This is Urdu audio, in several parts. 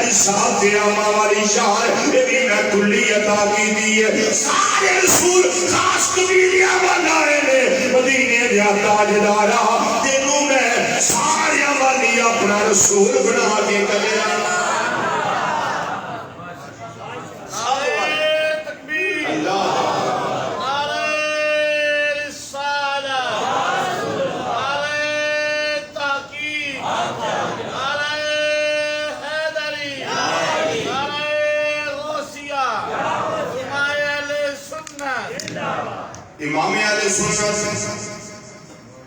رسالت عامہ والی شان یہ بھی میں کلی عطا کی دی ہے سارے رسول خاص قبیلیاں بنائے نے مدینے دیا تاجدارا تینوں میں سارے والی اپنا رسول بنا کے کرے امام اہل سنت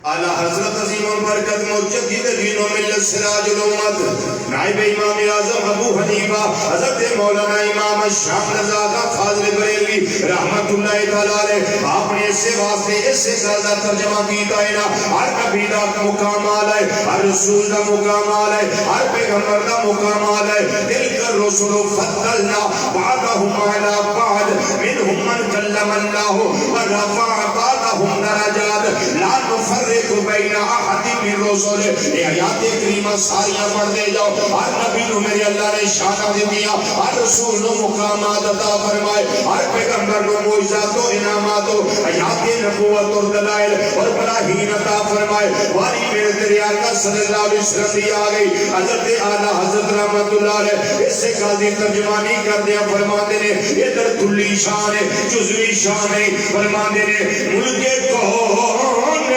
اعلی حضرت عظیم البرکت مجدد دین و ملت سراج الامت نائب امام اعظم ابو حنیفہ حضرت مولانا امام شام رضا کا فاضل بریلوی رحمت اللہ تعالی علیہ آپ نے اس سے واسطے اس سے زیادہ ترجمہ کیتا ہے نا ہر نبی دا مقام آلائے ہر رسول دا مقام آلائے ہر پیغمبر دا مقام آلائے دل کر رسول فضلنا بعضهم علی بعض منهم من کلم اللہ ورفع بعضهم درجات لا نفرق بین احد من رسول یہ آیات کریمہ ساریاں پڑھ دے جاؤ ہر نبی نو میرے اللہ نے شانہ دے دیا ہر رسول نو مقامات عطا فرمائے ہر پیغمبر نو معجزات و انعامات و آیات نبوت اور دلائل اور براہین عطا فرمائے واری میرے تیرے آقا صلی اللہ علیہ وسلم دی آگئی حضرت اعلیٰ حضرت رحمت اللہ علیہ اس سے قاضی ترجمانی کر دیا فرماتے نے ادھر کلی شان ہے جزوی شان ہے فرماتے نے ملک کون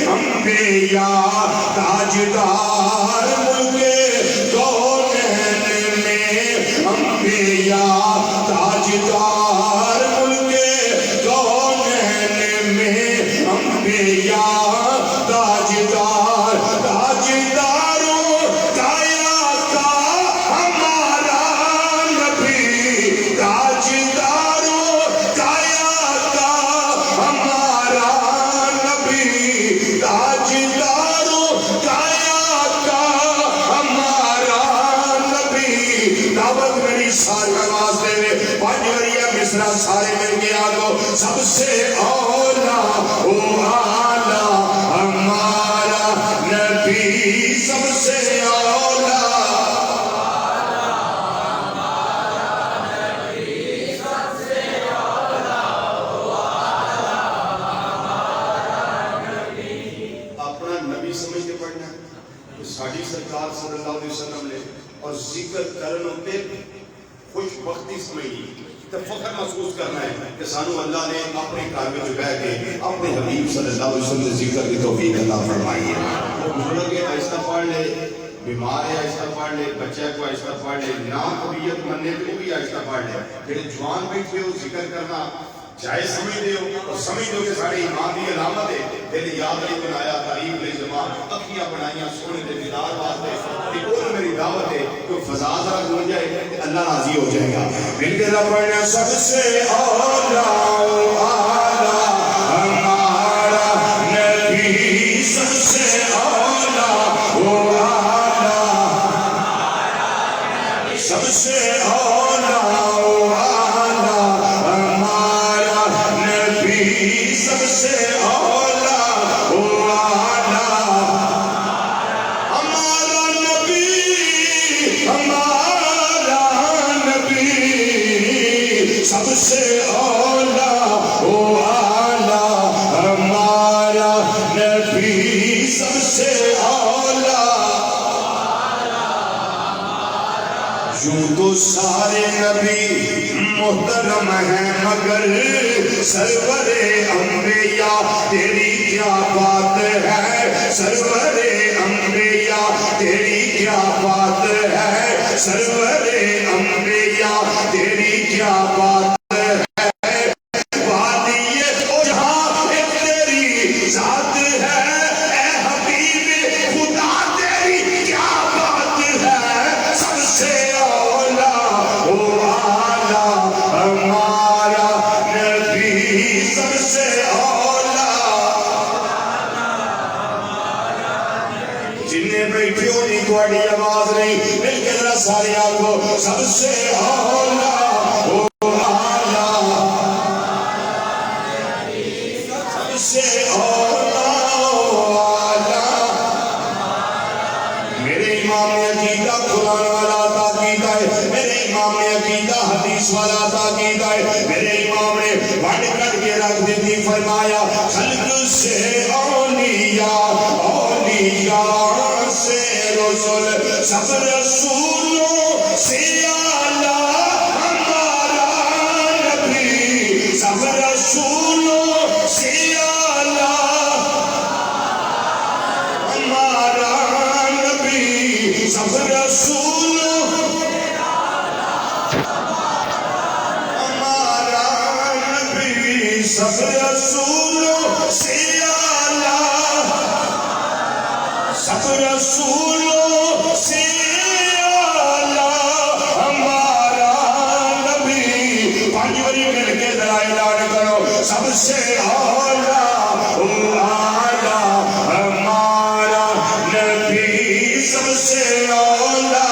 انبیاء تاجدار ملک کونین میں انبیاء تاجدار ملک کونین میں انبیاء تاجدار تاجداروں کایا کا ہمارا نبی تاجداروں کایا کا ہمارا تاجداروں کایا کا ہمارا نبی دعوت میری ساری آواز دے میں پانچ وریہ مصرہ سارے مل گیا تو سب سے اولا ہمارا نبی سب سے اولا ساڑھی سرکار صلی اللہ علیہ وسلم نے اور ذکر کرنوں پہ خوش بختی سمجھی تو فخر محسوس کرنا ہے کہ سانو اللہ نے اپنے کار میں جو بیٹھ کے اپنے حبیب صلی اللہ علیہ وسلم نے ذکر کی توفیق عطا فرمائی ہے وہ بزرگ ہے آہستہ پڑھ لے بیمار ہے آہستہ پڑھ لے بچہ کو آہستہ پڑھ لے نام طبیعت مننے کو بھی آہستہ پڑھ لے پھر جوان بیٹھے ہو ذکر کرنا چاہے سمجھ دے ہو اور سمجھ دو کہ سارے ایمان دی علامت ہے دل یاد نہیں بنایا تعریف لے زمان اکھیاں بنائیاں سونے دے دیدار واسطے کہ وہ میری دعوت ہے کوئی فضا ذرا گون جائے کہ اللہ راضی ہو جائے گا مل کے ذرا پڑھنا سب سے اولا ہمارا نبی سب سے اولا سب سے اولا سب سے اولا ہمارا نبی سب سے اولا ہمارا نبی سب سے اولا یوں تو سارے نبی محترم ہیں مگر سرور انبیاء تیری کیا بات ہے سرور انبیاء تیری کیا بات ہے سرور انبیاء تیری کیا بات تھوڑی آواز نہیں مل کے ذرا سارے آنکھوں سب سے اولا سب سے اولا میرے امام عقیدہ قرآن والا عطا کیتا ہے، میرے امام نے عقیدہ حدیث والا عطا کیتا ہے، میرے امام نے وڈ کر کے رکھ دیتی، فرمایا خلق سے اولیاء، اولیاء سے رسول، سب رسولوں سے اعلیٰ ہمارا نبی، سب رسولوں سے اعلیٰ ہمارا نبی، سب رسولوں ہمارا نبی، سب رسولوں سے اعلیٰ، سب رسولوں سے اعلیٰ ہمارا نبی۔ پانچ باری مل کے ذرا اعلان کرو، سب سے اعلیٰ اعلیٰ ہمارا نبی، سب سے اعلیٰ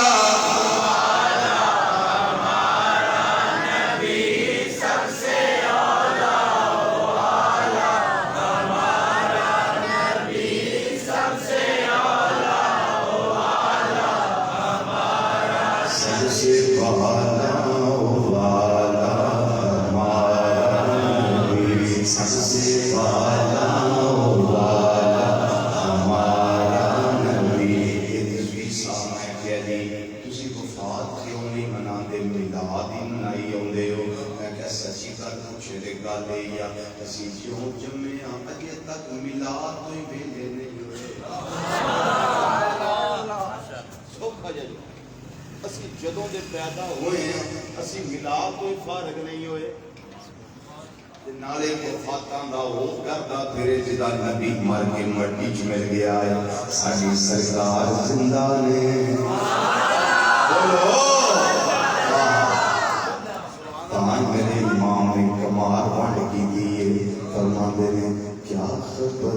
جدوں دے پیدا ہوئے ہیں اسی ملاد تو فارغ نہیں ہوئے، نالے وفاتاں دا ہو کردا پھرے جدا نبی مر کے مٹی چ مل گیا ہے، ساڈی سرکار زندہ نے بولو تاں میرے امام نے کمال ونڈ کی دی ہے، فرماندے نے کیا خبر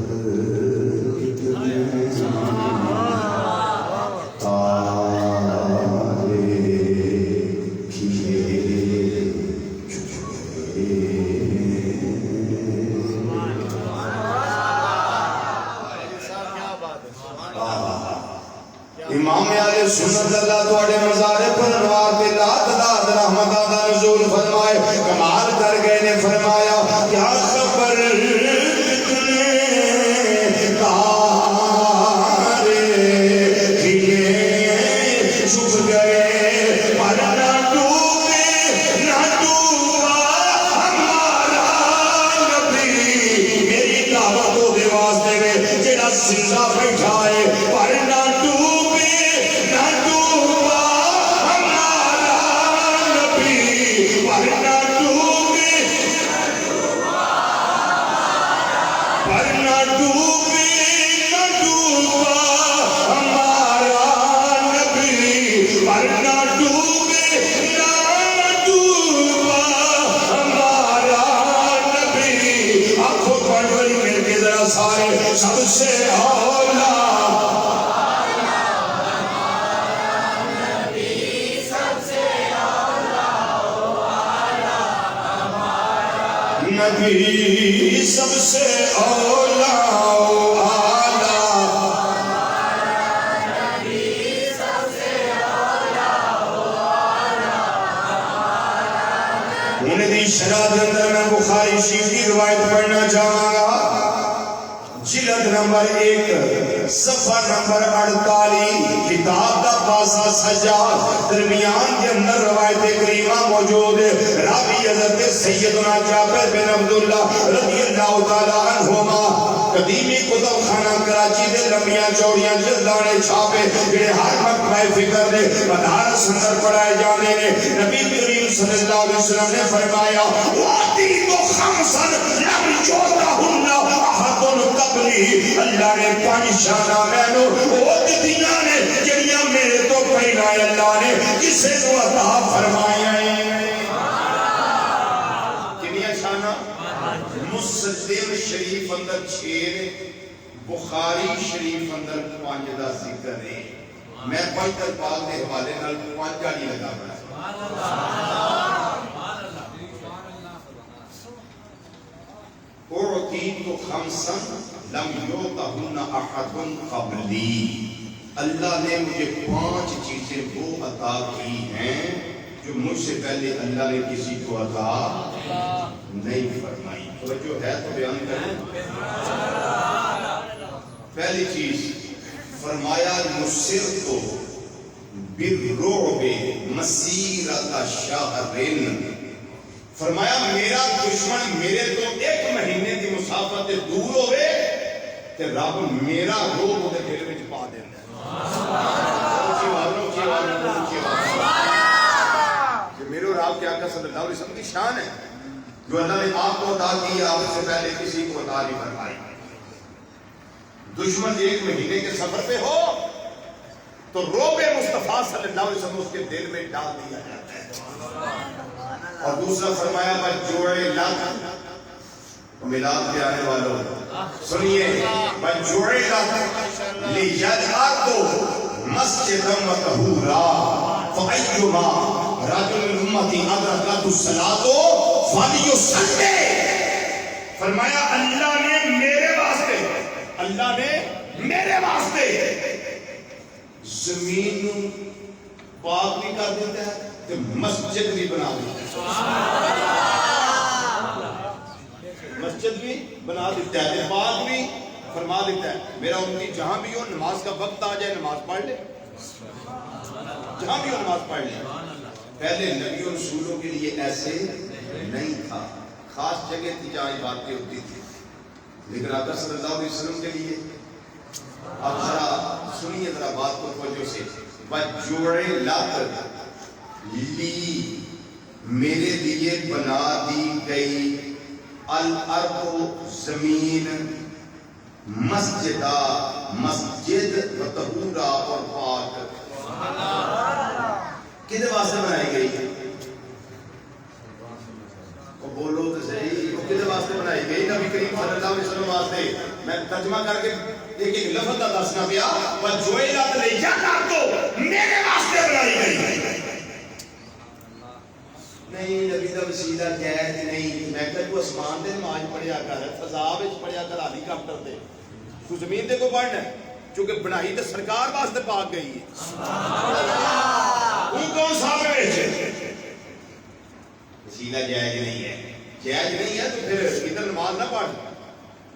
امام علیہ سنت اللہ تواڈے مزارے پر انوار پہ لا تعداد رحمتاں دا نزول فرمائے، کمال کر گئے نے فرمایا کیا خبر کتنے تارے کھلے چھپ گئے پر نہ ڈوبے نہ ڈوبا ہمارا نبی، میری دعوت دے واسطے میں جڑا زندہ بیٹھا ہے پر نہ سب سے اولیٰ نبی، سب سے اولیٰ نبی، سب سے اولیٰ نبی، سب سے اولیٰ انہیں دی شرح کے اندر میں بخاری شریف کی روایت پڑھنا چاہوں گا، جلد نمبر 1 صفحہ نمبر 48، کتاب دا پاسا سجا، درمیان کے اندر روایت کریمہ موجود ہے، راوی حضرت سیدنا جابر بن عبداللہ رضی اللہ تعالیٰ عنہما، قدیمی کتب خانہ کراچی دے لمبیاں چوڑیاں جلدانے چھاپے جڑے ہر مکتبہ فکر دے مدارس اندر پڑھائے جانے نے، نبی کریم صلی اللہ علیہ وسلم نے فرمایا وَعَدِي تو خَمْسًا لَمْ جُوتَهُنَّ أَحَدٌ قَبْلِهِ، اللہ نے 5 شانہ مینوں وہ دیاں نے جڑیاں میرے تو پہلا اللہ نے کسے کو عطا فرمایا ہے۔ کنیاں شانہ؟ مسلم شریف اندر 6، بخاری شریف اندر 5 دا ذکر ہے، میں پوائنٹر پاک دے حوالے نال 5 نہیں لگا بنا۔ اُعْطِيتُ خَمْسًا لَمْ يُعْطَهُنَّ أَحَدٌ قَبْلِي، اللہ نے مجھے 5 چیزیں وہ عطا کی ہیں جو مجھ سے پہلے اللہ نے کسی کو عطا نہیں فرمائی. توجہ ہے تو بیان کریں. پہلی چیز فرمایا نصرت بالرعب مسیرۃ شہرین. فرمایا میرا دشمن میرے تو 1 مہینے کی مسافت دور ہوئے تے رب میرا روح وہ دل وچ پا دیندا ہے. میرے رب کے آقا صلی اللہ علیہ وسلم کی شان ہے جو اللہ نے آپ کو عطا کی آپ سے پہلے کسی کو عطا نہیں فرمائی. دشمن 1 مہینے کے سفر پہ ہو تو روب مصطفیٰ صلی اللہ علیہ وسلم اس کے دل میں ڈال دیا جاتا ہے. اور دوسرا فرمایا بجوڑے لات میلاد کے آنے والوں سنیے بجوڑے لات لیجعلوا مسجدا وطہورا فأیما رجل من امتی ادرکت الصلاۃ فلیصلی. فرمایا اللہ نے میرے واسطے زمین پاک بھی کر دیتا ہے تے مسجد بھی بنا دیتا ہے. مسجد بھی بنا دیتا ہے پاک بھی فرما دیتا ہے. میرا امتی جہاں بھی ہو نماز کا وقت آ جائے نماز پڑھ لے, جہاں بھی ہو نماز پڑھ لے. پہلے نبیوں رسولوں کے لیے ایسے نہیں تھا, خاص جگہ تھی جہاں باتیں ہوتی تھی. لیکن آقا صلی اللہ علیہ وسلم کے لیے اب ذرا سنیے ذرا بات کو توجہ سے. بجوڑے لات لی میرے لیے بنا دی گئی الارض زمین مسجدہ مسجد و طہورا اور پاک. کدے واسطے بنائی گئی ہے؟ بولو تو صحیح, وہ کدے واسطے بنائی گئی؟ نبی کریم صلی اللہ علیہ وسلم واسطے. میں ترجمہ کر کے ایک لفظ کا دسنا پیا. وجوعلت الارض میرے واسطے بنائی گئی. نہیں نبی دا وسیلہ جائز نہیں. میں کہ تو اسمان تے نماز پڑھیا کر, فضا وچ پڑھیا کر, ہیلی کاپٹر تے, تو زمین تے کو پڑھنا ہے چونکہ بنائی تے سرکار واسطے پاک گئی ہے. وہ کون صاحب ہے وسیلہ جائز نہیں ہے, جائز نہیں ہے تو پھر ادھر نماز نہ پڑھ.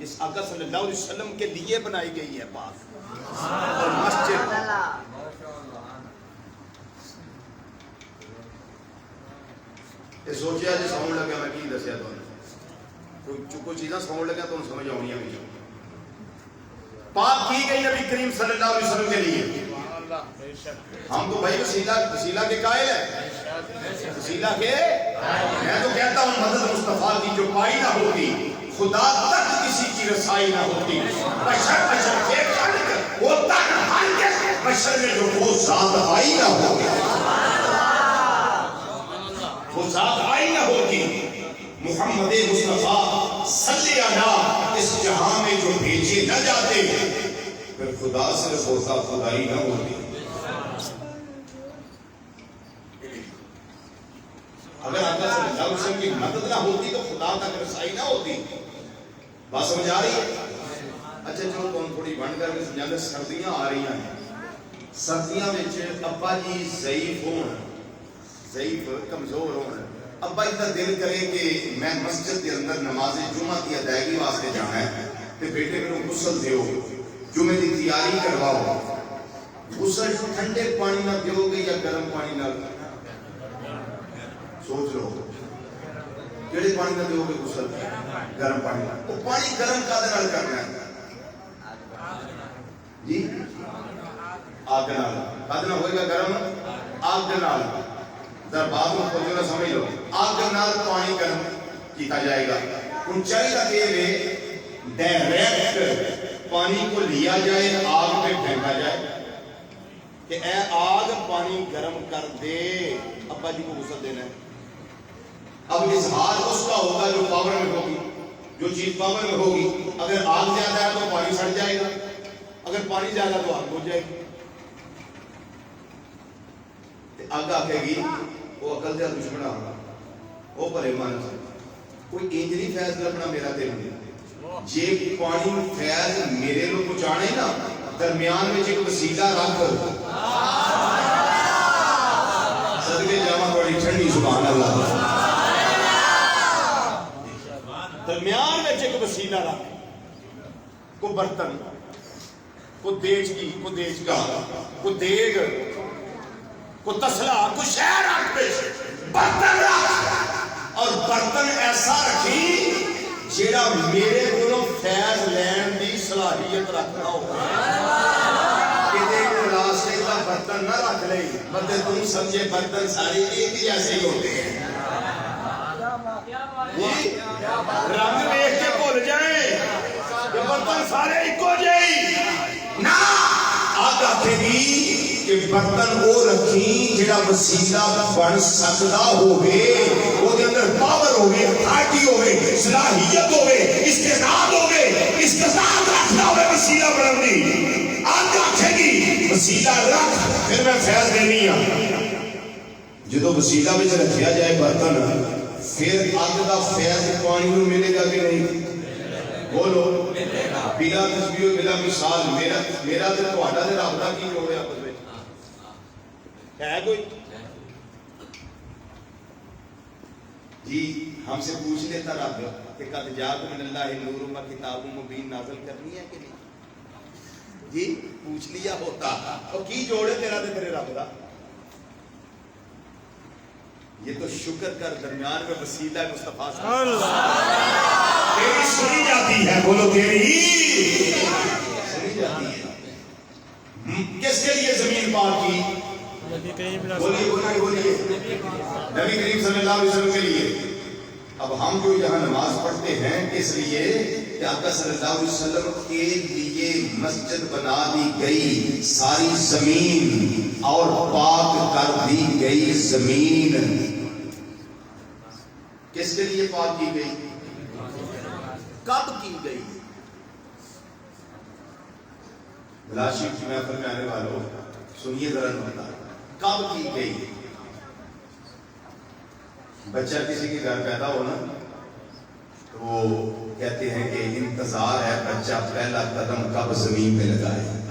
اس آقا صلی اللہ علیہ وسلم کے لیے بنائی گئی ہے پاک اور مسجد. یہ سوچیا جی سمجھ لگا میں کی دسیا تو کوئی چیزاں سمجھ لگا تو سمجھ آنی ہے. پاک کی گئی نبی کریم صلی اللہ علیہ وسلم کے لیے. ہم تو بھائی وسیلہ کے قائل ہیں, وسیلہ کے. میں تو کہتا ہوں مدد مصطفیٰ کی جو پائی نہ ہوتی خدا تک کسی کی رسائی نہ ہوتی. بشر کے خلق وہ تن ہرگز بشر میں جو وہ ذات آئی نہ ہوتی, وہ ذات آئی نہ ہوتی. محمد مصطفیٰ صلی اللہ اس جہاں میں جو بھیجے نہ جاتے پھر خدا صرف ہوتا خدائی نہ ہوتی. اگر آقا صلی اللہ علیہ وسلم کی مدد نہ ہوتی تو خدا تک رسائی نہ ہوتی. بات سمجھ آ رہی ہے؟ اچھا چلو تم تھوڑی بند کر کے سمجھا دے. سردیاں آ رہی ہیں, سردیاں وچ ابا جی ضعیف ہون, ضعیف کمزور ہون, ابا اتنا دل کرے کہ میں مسجد کے اندر نماز جمعہ کی ادائیگی واسطے جانا ہے تے بیٹے میرے غسل دیو, جمعے کی تیاری کرواؤ. غسل ٹھنڈے پانی نہ دیو گے یا گرم پانی نہ؟ سوچ لو کیڑے پانی نہ دیو گے غسل؟ گرم پانی. وہ پانی گرم کادے نال کرنا ہے جی؟ آگ نال. کادے نال ہوئے گا گرم؟ آگ نال. در بات میں کوئی نہ سمجھ لو, آگ نال پانی گرم کیتا جائے گا. اونچائی کا یہ ہے ڈائریکٹ پانی کو لیا جائے آگ پہ پھینکا جائے کہ اے آگ پانی گرم کر دے, ابا جی کو غسل دینا ہے. اب اظہار اس کا ہوگا جو پاور میں ہوگی, جو چیز پاور میں ہوگی. اگر آگ زیادہ ہے تو پانی سڑ جائے گا, اگر پانی زیادہ تو آگ ہو جائے گی. آگ آکے گی وہ عقل دیا دشمنہ ہوگا, وہ پر ایمان سے کوئی انجلی فیض لبنا میرا دل نہیں. جے پانی فیض میرے لوگ پہنچانے نا درمیان میں ایک وسیلہ رکھ صدقے جاواں بڑی ٹھنڈی سبحان اللہ درمیان میں ایک وسیلہ رکھ کو برتن کو دیچگی کو دیچگا کو دیگ کو تسلا کو شہر رکھ پیش برتن رکھ اور برتن ایسا رکھی جیڑا میرے کو فیض لین دی صلاحیت رکھنا ہو کدے پلاسٹک کا برتن نہ رکھ لے بندے تم سمجھے برتن سارے ایک ہی جیسے ہی ہوتے ہیں رنگ دیکھ کے بھول جائیں کہ برتن سارے ایک ہو جائیں نہ آگ آکھے گی کہ برتن وہ رکھیں جڑا وسیلہ بن سکتا ہوئے وہ دے اندر پاور ہوئے اتھارٹی ہوئے صلاحیت ہوئے استعداد ہوئے استعداد رکھنا ہوئے وسیلہ بنن دی آگ آکھے گی وسیلہ رکھ پھر میں فیض دینی ہوں جدو وسیلہ میں رکھیا جائے برتن پھر آگ دا فیض پانی میں ملے گا کہ نہیں بولو بلا تشبیہ بلا مثال میرا تے تہاڈا تے رب دا کی جوڑ ہے آپس وچ ہے کوئی جی ہم سے پوچھ لیتا رب کہ قد جاءکم من اللہ نور و کتاب مبین نازل کرنی ہے کہ نہیں جی پوچھ لیا ہوتا اور کی جوڑے تیرا تے تیرے رب دا یہ تو شکر کر درمیان میں وسیلہ مصطفیٰ صلی اللہ علیہ وسلم تیری سنی جاتی ہے بولو تیری سنی جاتی ہے کس کے لیے زمین پاک کی بولیے بولیے بولیے نبی کریم صلی اللہ علیہ وسلم کے لیے اب ہم جو یہاں نماز پڑھتے ہیں اس لیے کہ آقا صلی اللہ علیہ وسلم کے لیے مسجد بنا دی گئی ساری زمین اور پاک کر دی گئی زمین کس کے لیے پاک کی گئی کب کی گئی بلاشی کی محفل میں آنے والوں سنیے ذرا نکتا کب کی گئی بچہ کسی کے گھر پیدا ہونا تو وہ کہتے ہیں کہ انتظار ہے بچہ پہلا قدم کب زمین پہ لگائے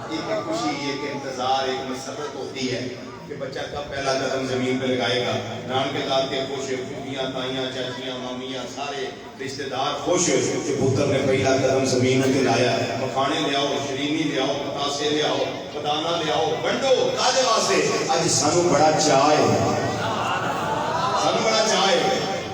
ایک خوشی ایک انتظار ایک مسرت ہوتی ہے کہ بچہ کب پہلا قدم زمین پہ لگائے گا نان کے داد کے خوش پھوپھیاں تائیاں چاچیاں مامیاں سارے رشتہ دار خوش کہ پتر نے پہلا قدم زمین پہ لایا مکھانے لے آؤ شرینی لے آؤ پتاسے لے آؤ بدانا لے آؤ بنڈو کاجے واسطے اج سانو بڑا چاہے سانو بڑا چاہے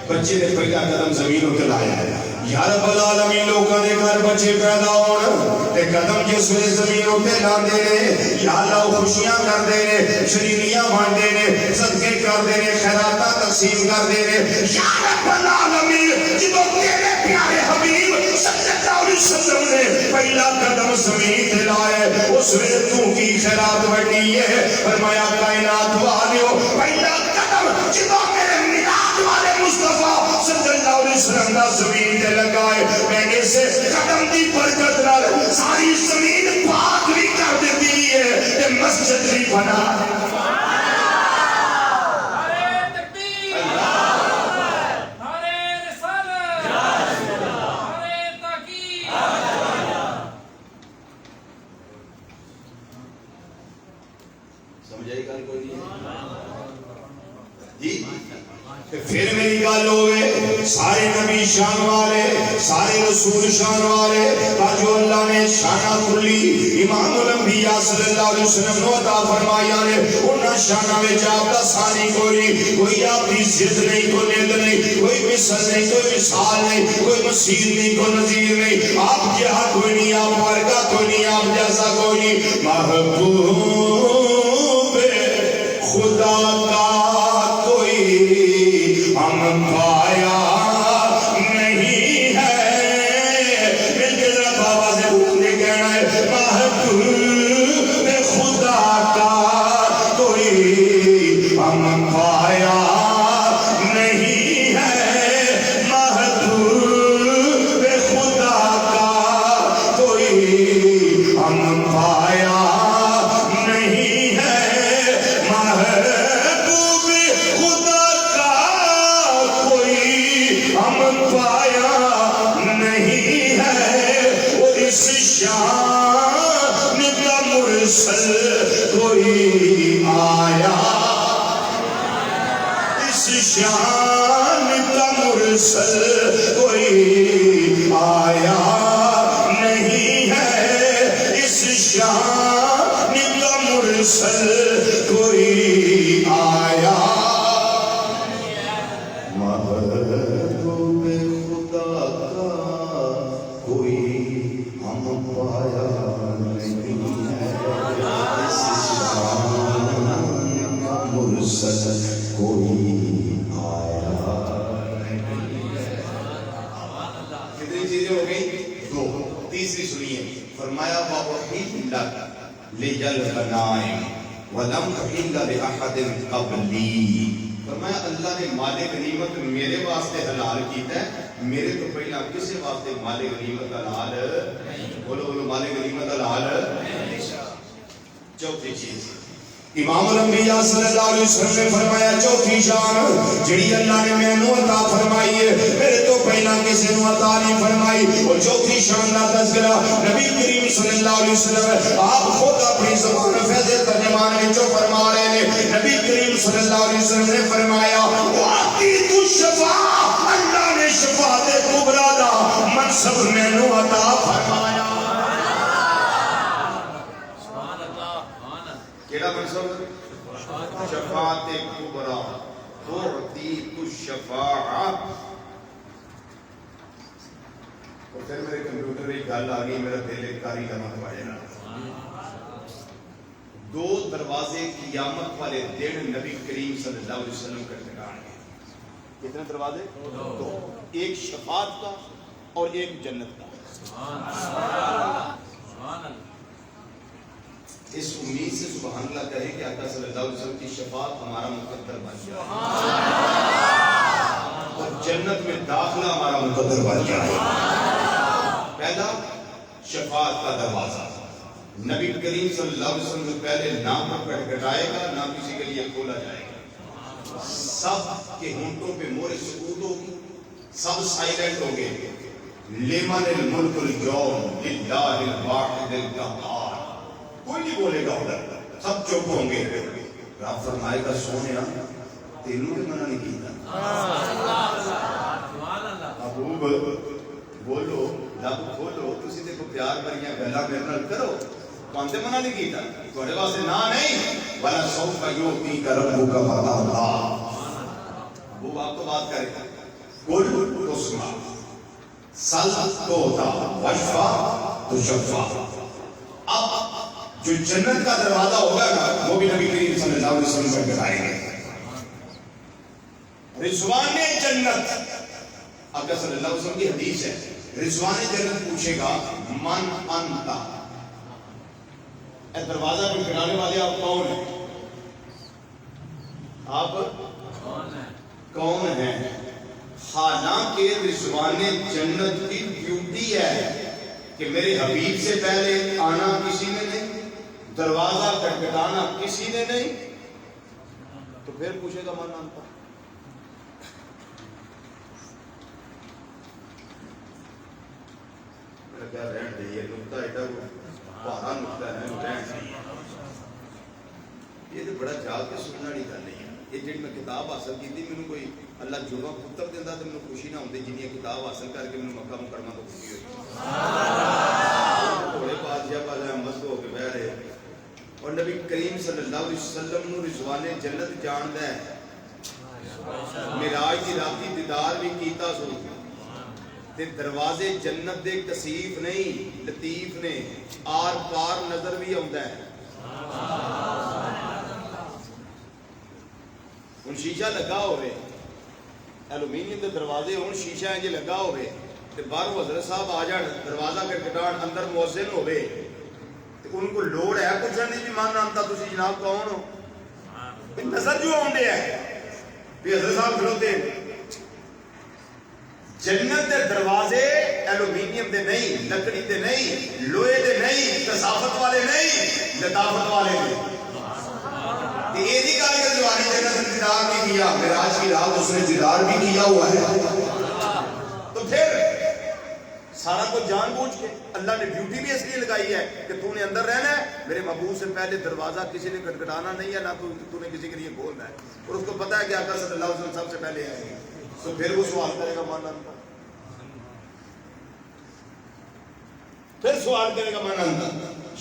بچے نے پہلا قدم زمین پہ لایا ہے یا رب العالمین لوگوں نے گھر بچے پیدا ہون تے قدم جس ویلے زمین تے لاندے نے یا اللہ خوشیاں کردے نے شرینیاں بانٹدے نے صدقے کردے نے خیراتاں تقسیم کردے نے یا رب العالمین جدوں تیرے پیارے حبیب صلی اللہ علیہ وسلم نے پہلا قدم زمین تے لائے اس ویلے تو کی خیرات بڑی ہے فرمایا کائنات والیو پہلا قدم جدوں میرے میلاد والے مصطفیٰ صلی اللہ علیہ وسلم دا زمین تے لگائے میں اسے قدم دی برکت نال ساری زمین پاک بھی کر دیتی ہے کہ مسجد بھی بنا نعرہ تکبیر نعرہ رسالت نعرہ تحقیق سمجھائی گل کوئی نہیں جی پھر میری گل ہوئے سارے نبی شان والے سارے رسول شان والے جو اللہ نے شانہ کھلی امام الانبیاء صلی اللہ علیہ وسلم نو عطا فرمایا نے انہاں شانہ میں جاب دا ثانی کوئی آپ کی ضد نہیں کوئی نیند نہیں کوئی مثل نہیں کوئی مثال نہیں کوئی مسیح نہیں کوئی نظیر نہیں آپ جہاں کوئی نہیں آپ ورگا کوئی نہیں آپ جیسا کوئی نہیں محبوب خدا کا ہم پایا نہیں ہے مل کے ذرا بابا سے پوچھنے کہنا ہے محبوب خدا کا کوئی ہم پایا نہیں ہے محبوب خدا کا کوئی ہم پایا نہیں ہے محبوب خدا ہم پایا نہیں ہے وہ اس شان مرسل کوئی آیا اس شان کا مرسل کوئی آیا نہیں ہے اس شان کا مرسل کوئی آیا محبوب خدا کا کوئی ہم پایا نہیں ہے اس شان کا مرسل کوئی آیا نہیں ہے۔ کتنی چیزیں ہو گئی؟ دو۔ تیسری سنیے، فرمایا وَأُحِلَّ لِيَ الْغَنَائِمُ وَلَمْ تُحِلَّ لِأَحَدٍ قَبْلِي۔ فرمایا اللہ نے مال غنیمت میرے واسطے حلال کیتا ہے، میرے تو پہلا کسی واسطے مال غنیمت حلال نہیں۔ بولو بولو، مال غنیمت حلال نہیں۔ چوتھی چیز امام الانبیاء صلی اللہ علیہ وسلم نے فرمایا چوتھی شان جڑی اللہ نے مینوں عطا فرمائی ہے میرے تو پہلا کسی نو عطا نہیں فرمائی، اور چوتھی شان دا تذکرہ نبی کریم صلی اللہ علیہ وسلم آپ خود اپنی زبان فیض ترجمان وچوں فرما رہے ہیں۔ نبی کریم صلی اللہ علیہ وسلم نے فرمایا وَعَطِيتُ الشَّفَاعَ، اللہ نے شفاعت کبریٰ دا منصب مینوں عطا فرمایا۔ کیڑا منصب؟ شفاعت کبریٰ، اعطیت الشفاعہ۔ اور پھر میرے کمپیوٹر میں گل آ گئی، میرا دل ایک کاری کا متوازن ہے۔ دو دروازے قیامت والے دن نبی کریم صلی اللہ علیہ وسلم کا ٹھکان ہے۔ کتنے دروازے؟ دو، ایک شفاعت کا اور ایک جنت کا۔ اس امید سے سبحان اللہ کہے کہ آقا صلی اللہ علیہ وسلم کی شفاعت ہمارا مقدر بن جائے اور جنت میں داخلہ ہمارا مقدر بن جائے۔ پہلا شفاعت کا دروازہ، نبی کریم صلی اللہ علیہ وسلم سے پہلے نہ کٹائے گا نہ کسی کے لیے کھولا جائے گا، سب کے ہونٹوں پہ مہر سکوت ہوگی، سب سائلنٹ ہوں گے۔ لمن الملک اليوم للہ الواحد القہار، کوئی نہیں بولے گا ادھر، سب چپ ہوں گے۔ رب فرمائے گا سونیا تینوں کے منع نہیں کیتا، محبوب بولو لب کھولو، تسی دیکھو پیار بھریاں گلاں میرے نال کرو، کانتے منع نہیں کیتا، تھوڑے واسطے نہ نہیں۔ ولا سوف یعطیک ربک فترضی، وہ آپ تو بات کرے گا، قل تسمع، سل تعطیٰ، واشفع تشفع۔ اب جو جنت کا دروازہ ہوگا نا وہ بھی نبی کریم صلی اللہ علیہ وسلم پر بتائیں گے۔ رضوان جنت، آقا صلی اللہ علیہ وسلم کی حدیث ہے، رضوان جنت پوچھے گا من انت، اے دروازہ پہ کھڑانے والے آپ کون ہیں؟ آپ کون ہیں؟ حالانکہ رضوان جنت کی ڈیوٹی ہے کہ میرے حبیب سے پہلے آنا کسی نے نہیں، دروازہ کھٹکھٹانا کسی نے نہیں، تو پھر پوچھے گا من انت۔ میرا کیا رہن دے، یہ نقطہ ایڈا بہارا نقطہ ہے، رہن دے یہ تو بڑا جال کے سننا نہیں گل نہیں ہے۔ یہ جی میں کتاب حاصل کی تھی، مینوں کوئی اللہ جڑواں پتر دینا تو مینوں خوشی نہ ہوتی جنہیں کتاب حاصل کر کے مینوں مکہ مکرمہ تو خوشی ہوئی۔ تھوڑے بادشاہ پاس احمد ہو کے بہ رہے، اور نبی کریم صلی اللہ علیہ وسلم نو رضوان جنت جاندا ہے، معراج دی راتی دیدار بھی کیتا سو، تے دروازے جنت دے کثیف نہیں لطیف نے، آر پار نظر بھی آوندا ہے۔ ہن شیشہ لگا ہوئے، ایلومینیم دے دروازے ہون شیشہ انج لگا ہوئے تے باہر حضرت صاحب آ جان دروازہ کھٹکھٹان، اندر مؤذن ہوئے تے ان کو لوڑ ہے پوچھن دی بھی من انت تسی جناب کون ہو؟ نظر جو آؤندے ہے بھی حضرت صاحب کھلوتے۔ جنت دے دروازے ایلومینیم دے نہیں، لکڑی دے نہیں، لوہے دے نہیں، کثافت والے نہیں، لطافت والے نہیں۔ یہ نہیں کہا کہ جوانی جنت نے دیدار نہیں کیا، معراج کی رات اس نے دیدار بھی کیا ہوا ہے۔ تو پھر سارا کچھ جان بوجھ کے. اللہ نے ڈیوٹی بھی اس لیے لگائی ہے کہ تو نے اندر رہنا ہے, میرے محبوب سے پہلے دروازہ کسی نے کھٹکھٹانا نہیں ہے, نہ تو نے کسی کے لیے کھولنا ہے. اور اس کو پتا ہے کہ آقا صلی اللہ علیہ وسلم سب سے پہلے آئیں گے, تو پھر وہ سوال کرے گا مانا اندر, پھر سوال کرے گا مانا اندر.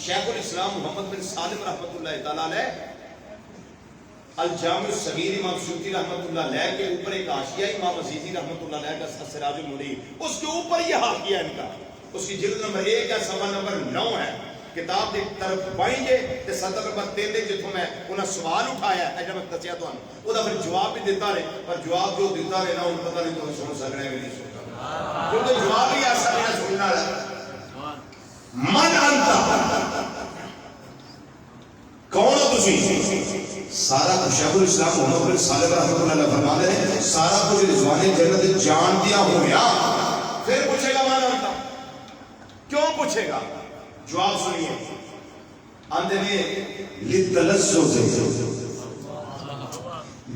شیخ الاسلام محمد بن سالم رحمۃ اللہ تعالیٰ علیہ الجامع الصغیر امام سیوطی رحمۃ اللہ علیہ کے اوپر ایک حاشیہ امام عزیزی رحمۃ اللہ علیہ کا سراج المنیر, اس کے اوپر یہ حاشیہ ان کا, اس کی جلد نمبر 1 ہے, صفحہ نمبر 9 ہے. کتاب دی طرف پائیں گے تے سطر نمبر 3 دے جتوں میں انہاں سوال اٹھایا ہے, جب میں دسیا تانوں او دا پھر جواب بھی دیتا رہے, پر جواب جو دیتا رہے نا ان پتہ نہیں تو سن سکنے بھی نہیں سنتا, کیونکہ جواب ہی ایسا نہیں سننا ہے. من انت, کون ہو تسی؟ سارا کچھ شیخ الاسلام محمد بن سالم رحمۃ اللہ علیہ فرماتے ہیں سارا کچھ رضوان جنت جان دیا ہویا. پھر پوچھے گا مانا انتا, کیوں پوچھے گا؟ جواب سنیے. اندھے نے لِتَلَزُّزِ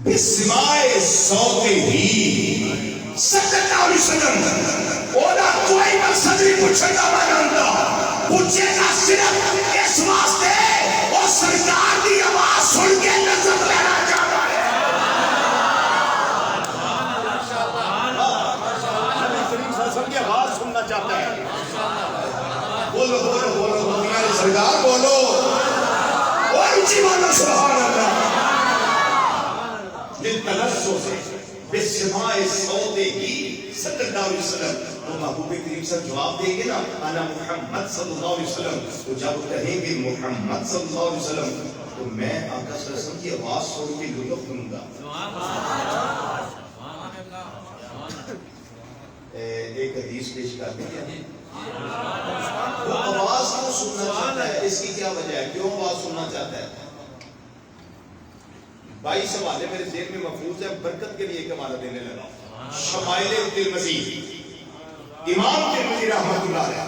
بِسْمَائِ صَوْتِ ہی صلی اللہ علیہ وسلم, اولا کوئی مقصد نہیں پوچھے گا مانا انتا, پوچھے گا صرف اس واسطے اور سرکار دی آواز سن کے لذت لینا چاہتا ہے. کی آواز سننا چاہتا ہے. بولو بولو بولو بولو سرکار بولو, اور اونچی بولو سبحان اللہ. لِلْتَلَزُّزِ بِسْمَاءِ صَوْتِهِ صلی اللہ علیہ وسلم. تو محبوب کریم سے جواب دیں گے نا انا محمد صلی اللہ علیہ وسلم, تو جب کہیں گے محمد صلی اللہ علیہ وسلم تو میں آقا صلی اللہ علیہ وسلم کی آواز سن کے لطف لوں گا. ایک حدیث پیش کر دیں, وہ آواز کیوں سننا چاہتا ہے, اس کی کیا وجہ ہے, کیوں آواز سننا چاہتا ہے؟ 22 حوالے میرے ذہن میں محفوظ ہے, برکت کے لیے ایک حوالہ دینے لگا. شمائل ترمذی, امام ترمذی رحمۃ اللہ علیہ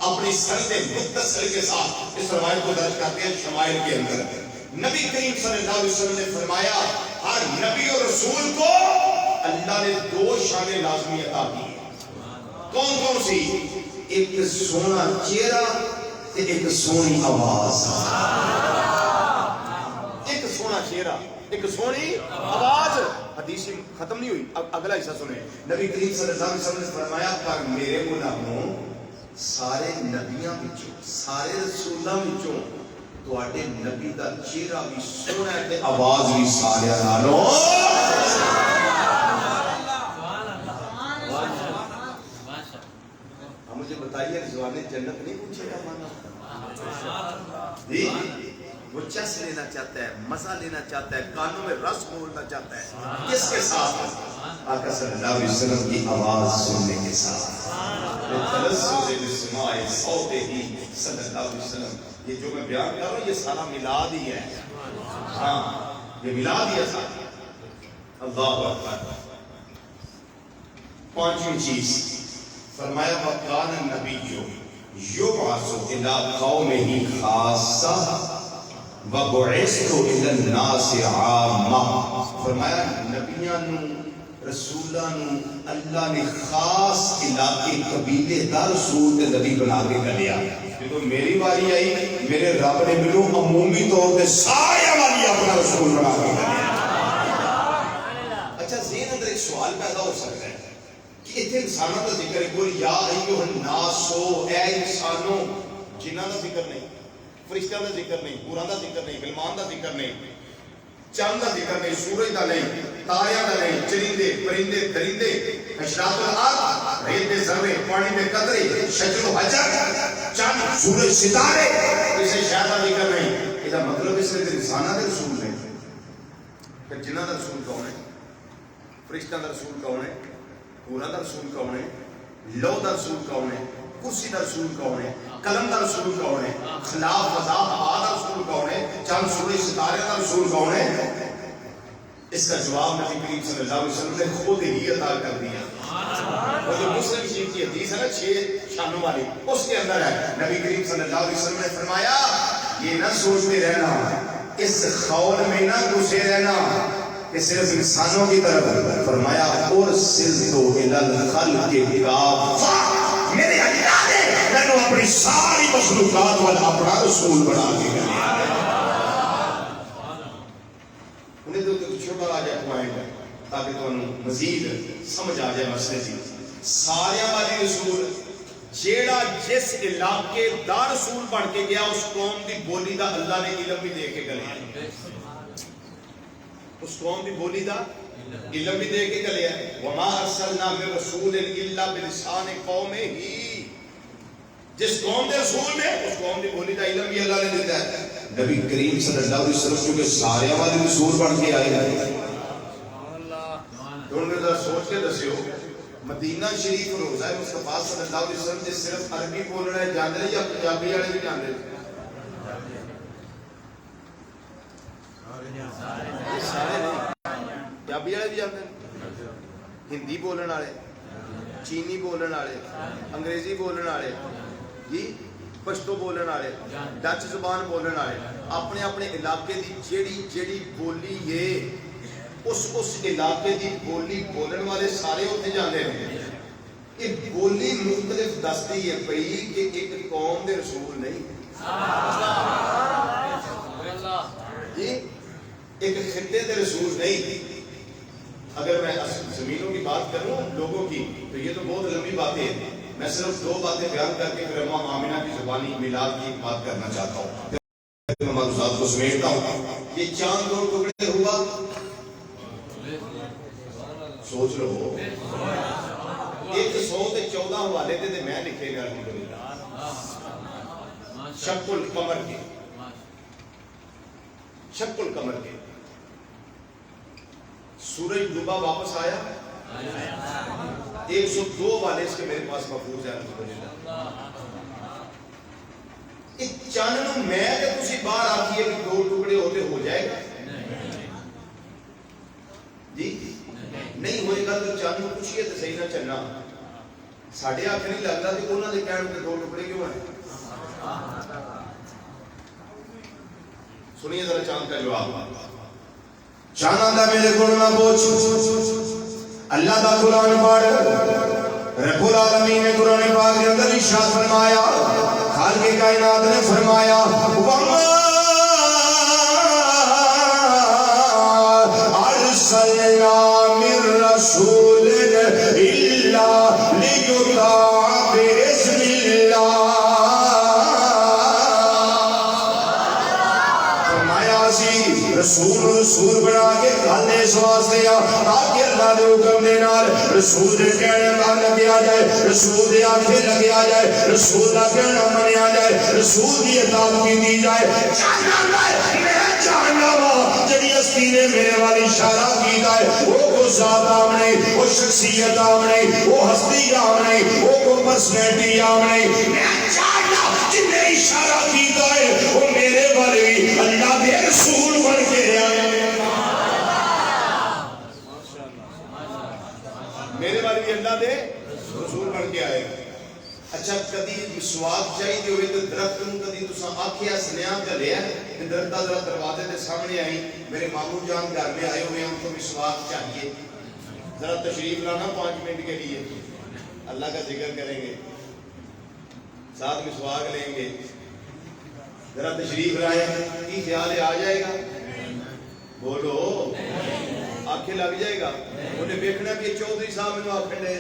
اپنی سند متصل کے ساتھ اس روایت کو درج کرتے ہیں. شمائل کے اندر نبی کریم صلی اللہ علیہ وسلم نے فرمایا ہر نبی اور رسول کو اللہ نے 2 شان لازمی عطا کی. کون کون سی؟ ایک سونا چہرہ تے ایک سونی آواز. ایک سونا چہرہ, ایک سونی آواز. حدیث ختم نہیں ہوئی, اب اگلا حصہ سنیں. نبی کریم صلی اللہ علیہ وسلم نے فرمایا پر میرے غلاموں سارے نبیاں وچوں سارے رسولاں وچوں تواڈے نبی دا چہرہ بھی سونا ہے تے آواز بھی سارے نالوں. مجھے بتائیے رضوان جنت نہیں پوچھے گا مانا جی, وہ چس لینا چاہتا ہے, مزہ لینا چاہتا ہے, کانوں میں رس بولنا چاہتا ہے. کس کے ساتھ؟ آقا صلی اللہ علیہ وسلم کی آواز سننے کے ساتھ. تلذذ بسماع صوتہ صلی اللہ علیہ وسلم. یہ جو میں بیان کر رہا ہوں یہ سارا میلاد ہی ہے. ہاں یہ میلاد ہی ہے سارا. اللہ اکبر. 5ویں چیز فرمایا وَقَانَ النَّبِيُّ يُبْعَثُ إِلَىٰ قَوْمِهِ خَاصَّةً وَبُعِثْتُ إِلَى النَّاسِ عَامَّةً. فرمایا نبیاں نو رسولاں نو اللہ نے خاص علاقے قبیلے دا رسول تے نبی بنا کے گھلیا. جدوں میری باری آئی میرے رب نے مینوں عمومی طور تے سارے والی اپنا رسول بنا کے گھلیا. اچھا ذہن اندر ایک سوال پیدا ہو سکتا ہے کہ اتنے انسانوں کا ذکر ہے, بول یا ایھا الناس, اے انسانوں. جنہاں کا ذکر نہیں, فرشتوں کا ذکر نہیں, حوراں کا ذکر نہیں, غلمان کا ذکر نہیں, چاند کا ذکر نہیں, سورج کا نہیں, تاریاں کا نہیں, چرندے پرندے درندے, حشرات الارض, ریت کے ذرے, پانی میں قطرے, شجر و حجر, چاند سورج ستارے, اسے شاید کا ذکر نہیں. اس کا مطلب اس میں انسانوں کے رسول نہیں. پھر جنہاں کا رسول کون ہے, فرشتوں کا رسول کون ہے, حوراں دا رسول کون ہے, لو دا رسول کون ہے, کرسی دا رسول کون ہے, قلم دا رسول کون ہے, خلاف فضا ہوا دا رسول کون ہے, چند سورج ستارے دا رسول کون ہے؟ اس کا جواب نبی کریم صلی اللہ علیہ وسلم نے خود ہی عطا کر دیا. وہ جو مسلم شریف کی حدیث ہے نا 6 شانوں والی, اس کے اندر ہے نبی کریم صلی اللہ علیہ وسلم نے فرمایا یہ نہ سوچتے رہنا, اس خول میں نہ گھسے رہنا کہ صرف انسانوں کی طرف. فرمایا ارسلت الی الخلق کافۃ, میرے اللہ نے مینوں اپنی ساری مخلوقات والا اپنا رسول بنا کے گیا. انہیں تو چھوٹا راجہ پوائنٹ ہے تاکہ تمہیں مزید سمجھ آ جائے مسئلے کی. سارے والی رسول جیڑا جس علاقے دا رسول بن کے گیا اس قوم دی بولی دا اللہ نے علم بھی دے کے گلیا. اس قوم دی بولی دا علم بھی دے کے گلیا. وما ارسلنا من رسول الا بلسان قومه. جس قوم دے رسول میں اس قوم دی بولی دا علم بھی اللہ نے دیتا ہے. نبی کریم صلی اللہ علیہ وسلم کے سارے والے رسول بن کے آئے ہیں. تو انہوں نے سوچ کے دسیو مدینہ شریف روزہ مصطفیٰ صلی اللہ علیہ وسلم سے صرف عربی بولنا ہے جان رہے یا پنجابی والے بھی جان رہے؟ پنجابی والے بھی جانتے ہیں، ہندی بولن والے، چینی بولن والے، انگریزی بولن والے، جی پشتو بولن والے، ڈچ زبان بولن والے، اپنے اپنے علاقے دی جیڑی جیڑی بولی ہے اس علاقے دی بولی بولن والے سارے اتنے جانے ہیں. یہ بولی مختلف دستی ہے پئی کہ ایک قوم دے رسول نہیں جی، ایک خطے دے رسول نہیں. اگر میں زمینوں کی بات کروں لوگوں کی تو یہ تو بہت لمبی باتیں ہیں. میں صرف دو باتیں بیان کر کے پھر امام آمینہ کی زبانی میلاد کی بات کرنا چاہتا ہوں. میں معلومات کو سمیٹتا ہوں. یہ چاند دو ٹکڑے ہوا، سوچ لو 114 حوالے تھے میں لکھے گا شق القمر کے، شق القمر کے. سورج ڈوبا واپس آیا 102 والے اس کے میرے پاس محفوظ ہے. ایک چاند میں جب تسی باہر آتی ہے کہ 2 ٹکڑے ہوتے ہو جائے گا جی نہیں ہوئے گا. تو چاند کو پوچھئے تو صحیح نہ چلنا ساڑھے آنکھ نہیں لگتا کہ انہوں نے کہنے کے 2 ٹکڑے کیوں ہیں. سنیے ذرا چاند کا جواب. چاند آدھا میرے گھڑنا پوچھ اللہ دا قرآن پڑھ. رب العالمین نے قرآن پاک کے اندر ارشاد فرمایا، خالق کائنات نے فرمایا وَمَا أَرْسَلْنَا مِن رَّسُولٍ إِلَّا لِيُطَاعَ بِإِذْنِ اللَّهِ. فرمایا اسی رسول بنا کے کھانے اس واسطے تاکہ اللہ دے حکم دے نال رسول دے کہنے نال لگیا جائے، رسول دے آنکھیں لگیا جائے، رسول دا کہنا منیا جائے، رسول دی اطاعت کی جائے. جاننا وا جڑی ہستی نے میرے والی اشارہ کیتا ہے وہ کو ذات عام نہیں، وہ شخصیت عام نہیں، وہ ہستی عام نہیں، وہ کو پرسنالٹی عام نہیں. میں جاننا جن نے اشارہ کیتا ہے وہ میرے والے بھی اللہ دے رسول بن کے آئے، میرے والے بھی اللہ دے رسول بن کے آئے. اچھا کدی مسواک چاہیے ہوئے تو درخت نوں کدی تساں آکھیا سنیا گلیا کہ درخت ذرا دروازے کے سامنے آئی میرے ماموں جان گھر میں آئے ہوئے ہیں ان کو مسواک چاہیے ذرا تشریف لانا 5 منٹ کے لیے اللہ کا ذکر کریں گے ساتھ مسواک لیں گے ذرا تشریف لائیں کی خیال ہے آ جائے گا بولو آنکھیں لگ جائے گا انہیں دیکھنا کہ چودھری صاحب میں آنکھیں دے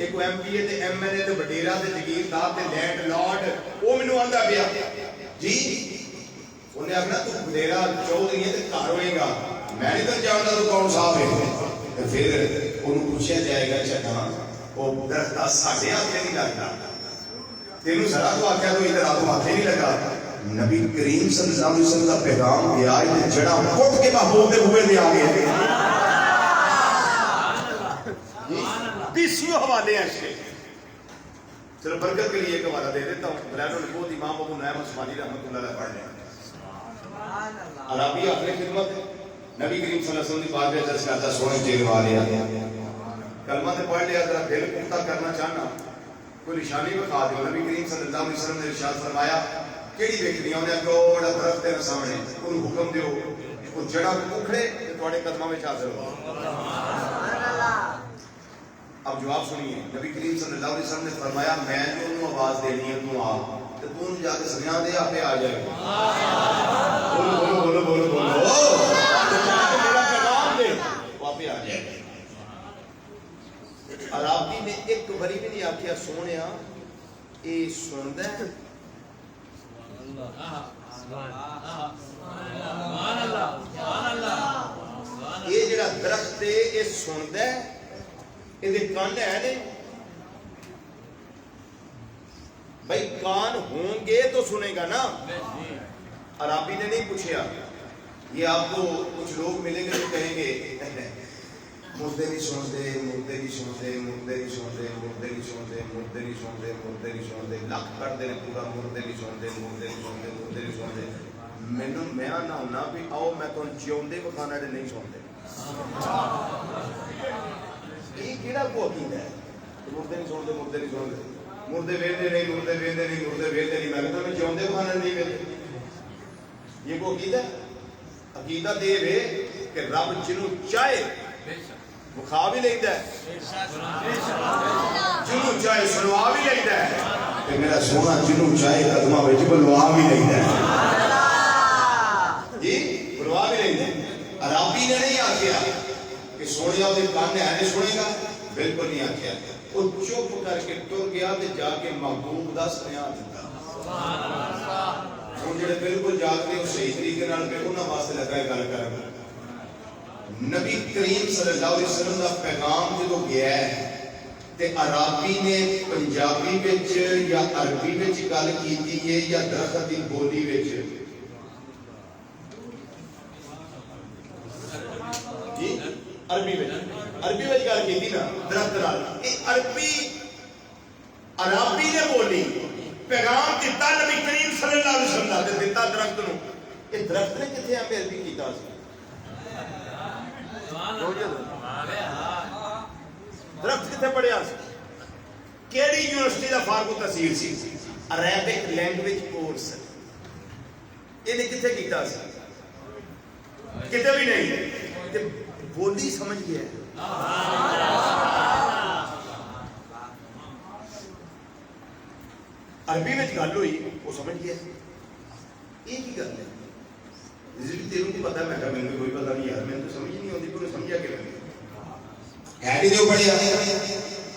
ایک ایم پی اے تے ایم ایل اے تے وڈیرا تے جگیردار تے لینڈ لارڈ وہ مینوں آندا پیا جی انہیں آخنا تو وڈیرا چودھری ہے تے گھر ہوئے گا میں نہیں تو جانتا تو کون صاحب ہے پھر انہوں پوچھا جائے گا چکا وہ درخت ساڈے آنکھیں نہیں لگتا تینوں ذرا تو آخیا تو ادھر آ تو آنکھیں نہیں لگا. نبی کریم صلی اللہ علیہ وسلم کا پیغام گیا ہے جڑا اٹھ کے محبوب دے ہوئے دے آگے 20 حوالے ہیں اس کے صرف برکت کے لیے ایک حوالہ دے دیتا ہوں. بلال النبوت امام ابو نعیم عثمانی رحمۃ اللہ علیہ پڑھ لیں. عربی اپنے خدمت نبی کریم صلی اللہ علیہ وسلم کی بات میں درس کرتا سونے چیز والے کلمہ تے پڑھ لیا ذرا دل پختہ کرنا چاہنا کوئی نشانی بتا دو. نبی کریم صلی اللہ علیہ وسلم نے ارشاد فرمایا کیڑی دیکھنی ہے انہیں گوڑا درخت تیرے سامنے انہوں حکم دیو وہ جڑا اکھڑے تواڈے قدماں وچ حاضر ہو. اب جواب سنیے، نبی کریم صلی اللہ علیہ وسلم نے فرمایا میں جو انہوں آواز دینی ہے تو آ، تو تو انہوں جا کے سمجھا دے آپ آ جائے گا. بولو بولو بولو بولو بولو میرا پیغام دے وہ آپ آ جائے گا. عرابی نے ایک بری بھی نہیں آکھیا سونیا اے سندا ہے یہ جڑا درخت ہے یہ سندا ہے یہ کان ہے نہیں بھائی کان ہوں گے تو سنے گا نا. عرابی نے نہیں پوچھا. یہ آپ کو کچھ لوگ ملیں گے تو کہیں گے مردے نہیں سنتے مردے نہیں سنتے مردے نہیں سنتے مردے نہیں سنتے مردے نہیں سنتے مردے نہیں سنتے لکھ کر دے پورا مردے نہیں سنتے مردے نہیں سنتے مردے نہیں سنتے. مینوں میں نہ ہونا بھی آؤ میں تم جیوندے بخانا دے نہیں سنتے. یہ کیڑا کو عقیدہ ہے مردے نہیں سنتے مردے نہیں سنتے مردے ویندے نہیں مردے ویندے نہیں مردے ویندے نہیں. میں تمہیں جیوندے بخانا نہیں ویندے. یہ کو عقیدہ ہے. عقیدہ دے وے کہ رب جنوں چاہے بخا بھی لیتا ہے جنوں چاہے سنوا بھی لیتا ہے کہ میرا سونا جنوں چاہے قدمہ وچ بلوا بھی لیتا ہے. جی بلوا بھی لیتا ہے. عرابی نے نہیں آکھیا کہ سونیا دے کان ہے نہیں سنے گا، بالکل نہیں آکھیا. وہ چپ کر کے ٹر گیا تے جا کے محبوب دا سنیا دیتا. ہن جڑے بالکل جاگتے ہو صحیح طریقے نال پہ انہاں واسطے لگا گل کر. نبی کریم صلی اللہ علیہ وسلم کا پیغام جدو گیا ہے تے عرابی نے پنجابی وچ یا عربی وچ گل کیتی ہے یا درخت دی بولی وچ؟ جی عربی وچ گل کیتی نا درخت نال. اے عربی نے بولی پیغام دیتا نبی کریم صلی اللہ علیہ وسلم نے دیتا درخت نو. اے درخت نے کتھے آ کے عربی کیتا سی؟ درخت کتنے پڑھیا سی؟ کیڑی یونیورسٹی دا فارغ التحصیل سی؟ Arabic language course. یہ کتنے کیتا سی؟ کتے بھی نہیں. بولی سمجھ گیا ہے. عربی میں گل ہوئی وہ سمجھ گیا. یہ کی گل ہے؟ تیروں کی پتا. میں کہا میں کوئی پتا نہیں یار میں تو سمجھ نہیں ہوتی. تو سمجھا کہ ہے جو پڑھیا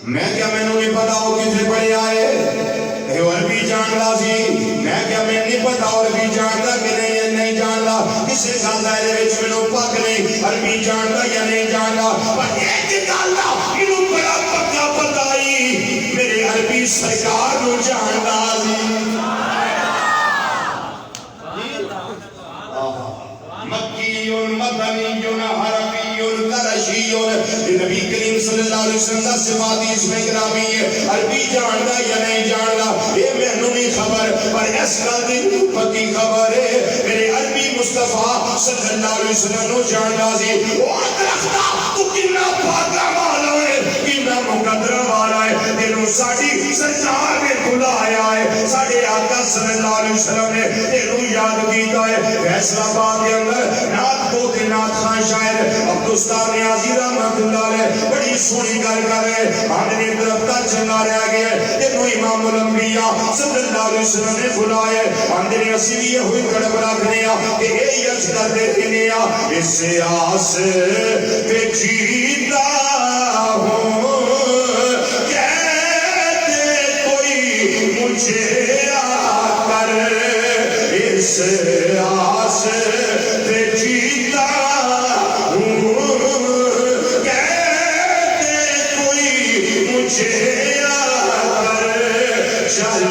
میں کیا میں نے نہیں پتا وہ کتنے پڑھے آئے عربی جانتا سی. میں کیا میں نہیں پتا عربی جانتا کہ نہیں جانتا. کسی کا دائرے وچ مینوں پک نہیں عربی جانتا یا نہیں جانتا. پر ایک گل اینوں بڑا پکا پتا ہی میرے عربی سرکار نو جانتا سی. مدنی عربی قرشی. نبی کریم صلی اللہ علیہ وسلم کا صفات اس میں گرامی ہے. عربی جانتا یا نہیں جانتا یہ مینوں نہیں خبر. پر اس گل دی پکی خبر ہے میرے عربی مصطفیٰ صلی اللہ علیہ وسلم نو جانتا سی. وہ درختا تو کتنا پاکا والا ہے کتنا مقدر والا ہے. تینوں ساڈی سرکار نے بلایا ہے. ساڈے آقا صلی اللہ علیہ وسلم نے تینوں یاد کیتا ہے. فیصلہ آباد کے اندر نعت کو تے نعت خان شاعر عبدالستار نیازی رحمت اللہ علیہ بڑی سونی گل کر رہے. ہم نے درختہ چنگا رہ گیا ہے. تینوں امام الانبیاء صلی اللہ علیہ وسلم نے بلایا ہے. ہم نے اسی لیے ہوئی کڑپ رکھنے کہ اے عرض کر دیتے اس آس پہ جیتا ہوں کہتے کوئی مجھے آ کر اس آس پہ جیتا ہوں کہتے کوئی مجھے آ کر چل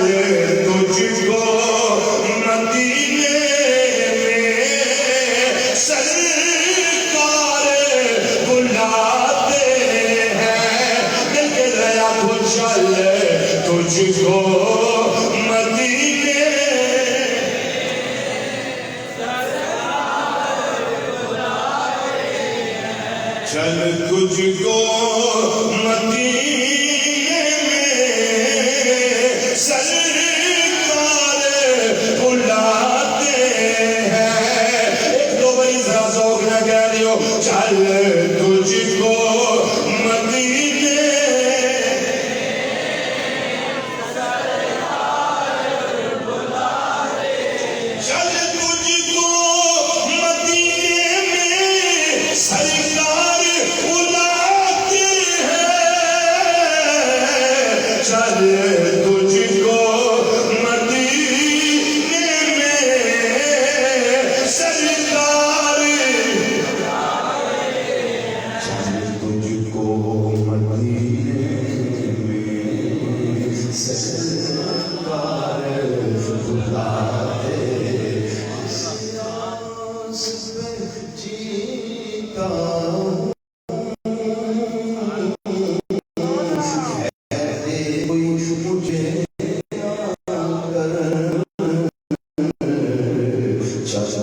تجھ کو مدینے میں سرکار بلاتے ہیں. دل کے لیا تو چل تجھ کو مدینے چل تجھ کو مدینے میں سرکار بلاتے ہیں. ایک دو بڑی ذرا ذوق نہ کہہ دیو چل تجھ کو مدینے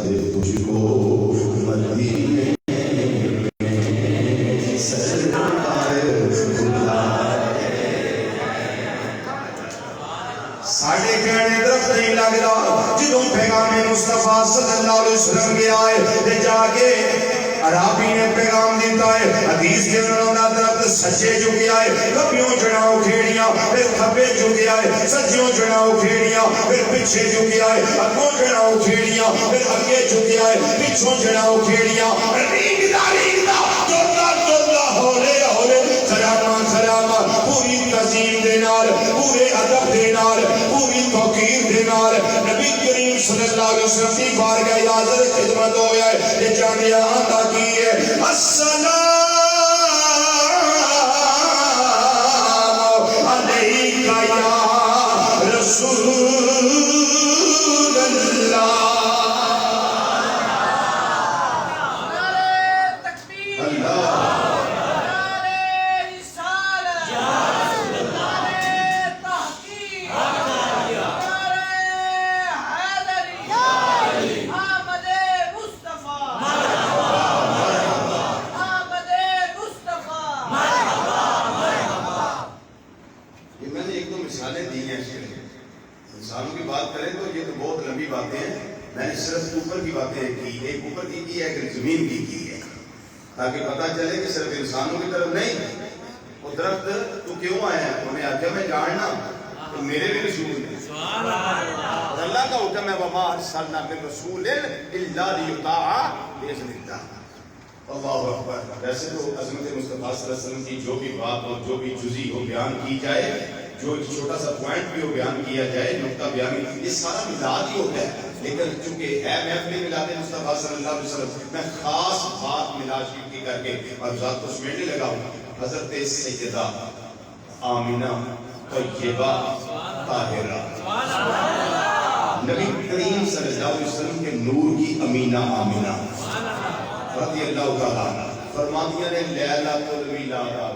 چلے تجھ کو مدینے میں سرکار بلائے. ساڑھے کہنے درخت نہیں لگ رہا جدوں پیغام مصطفیٰ صلی اللہ علیہ وسلم گیا ہے تے جا کے عرابی نے پیغام دیتا ہے حدیث کے انہوں درخت سجے جھکیا ہے کبھیوں جڑاؤ کھیڑیاں پھر کھبے جھکیا ہے سجیوں جڑاؤ کھیڑیاں پھر پیچھے جھکیا ہے اگوں جڑاؤ کھیڑیاں پھر اگے جھکیا ہے پیچھوں جڑاؤ کھیڑیاں ریگدا جوتا ہولے ہولے خرامہ خرامہ پوری تعظیم دے نال پورے ادب دے نال پوری توقیر دے نال نبی کریم صلی اللہ علیہ وسلم کی بارگاہ حاضر خدمت ہویا ہے یہ جانیا آتا کی ہے السلام علیکہ یا رسول اللہ. انسانوں کی بات کریں تو یہ تو بہت لمبی باتیں ہیں. میں نے صرف اوپر کی باتیں کی ایک اوپر کی ہے ایک زمین کی ہے تاکہ پتہ چلے کہ صرف انسانوں کی طرف نہیں. وہ درخت تو کیوں آیا ہے انہیں آخیا میں جاننا تو میرے بھی رسول ہیں. اللہ کا حکم ہے وما ارسلنا من رسول الا لیطاع باذن اللہ. اللہ اکبر. ویسے تو عظمت مصطفیٰ صلی اللہ علیہ وسلم کی جو بھی بات ہو جو بھی جزی ہو بیان کی جائے جو ایک چھوٹا سا پوائنٹ بھی ہو بیان کیا جائے نقطہ بیان یہ سارا میلاد ہی ہوتا ہے. لیکن چونکہ ہے محفل میلاد مصطفیٰ صلی اللہ علیہ وسلم میں خاص بات میلاد شریف کی کر کے اور ذات کو سمیٹنے لگا ہوں. حضرت سیدہ آمینہ طیبہ طاہرہ نبی کریم صلی اللہ علیہ وسلم کے نور کی امینہ آمینہ رضی اللہ تعالیٰ فرماتی نے لیلۃ الولادہ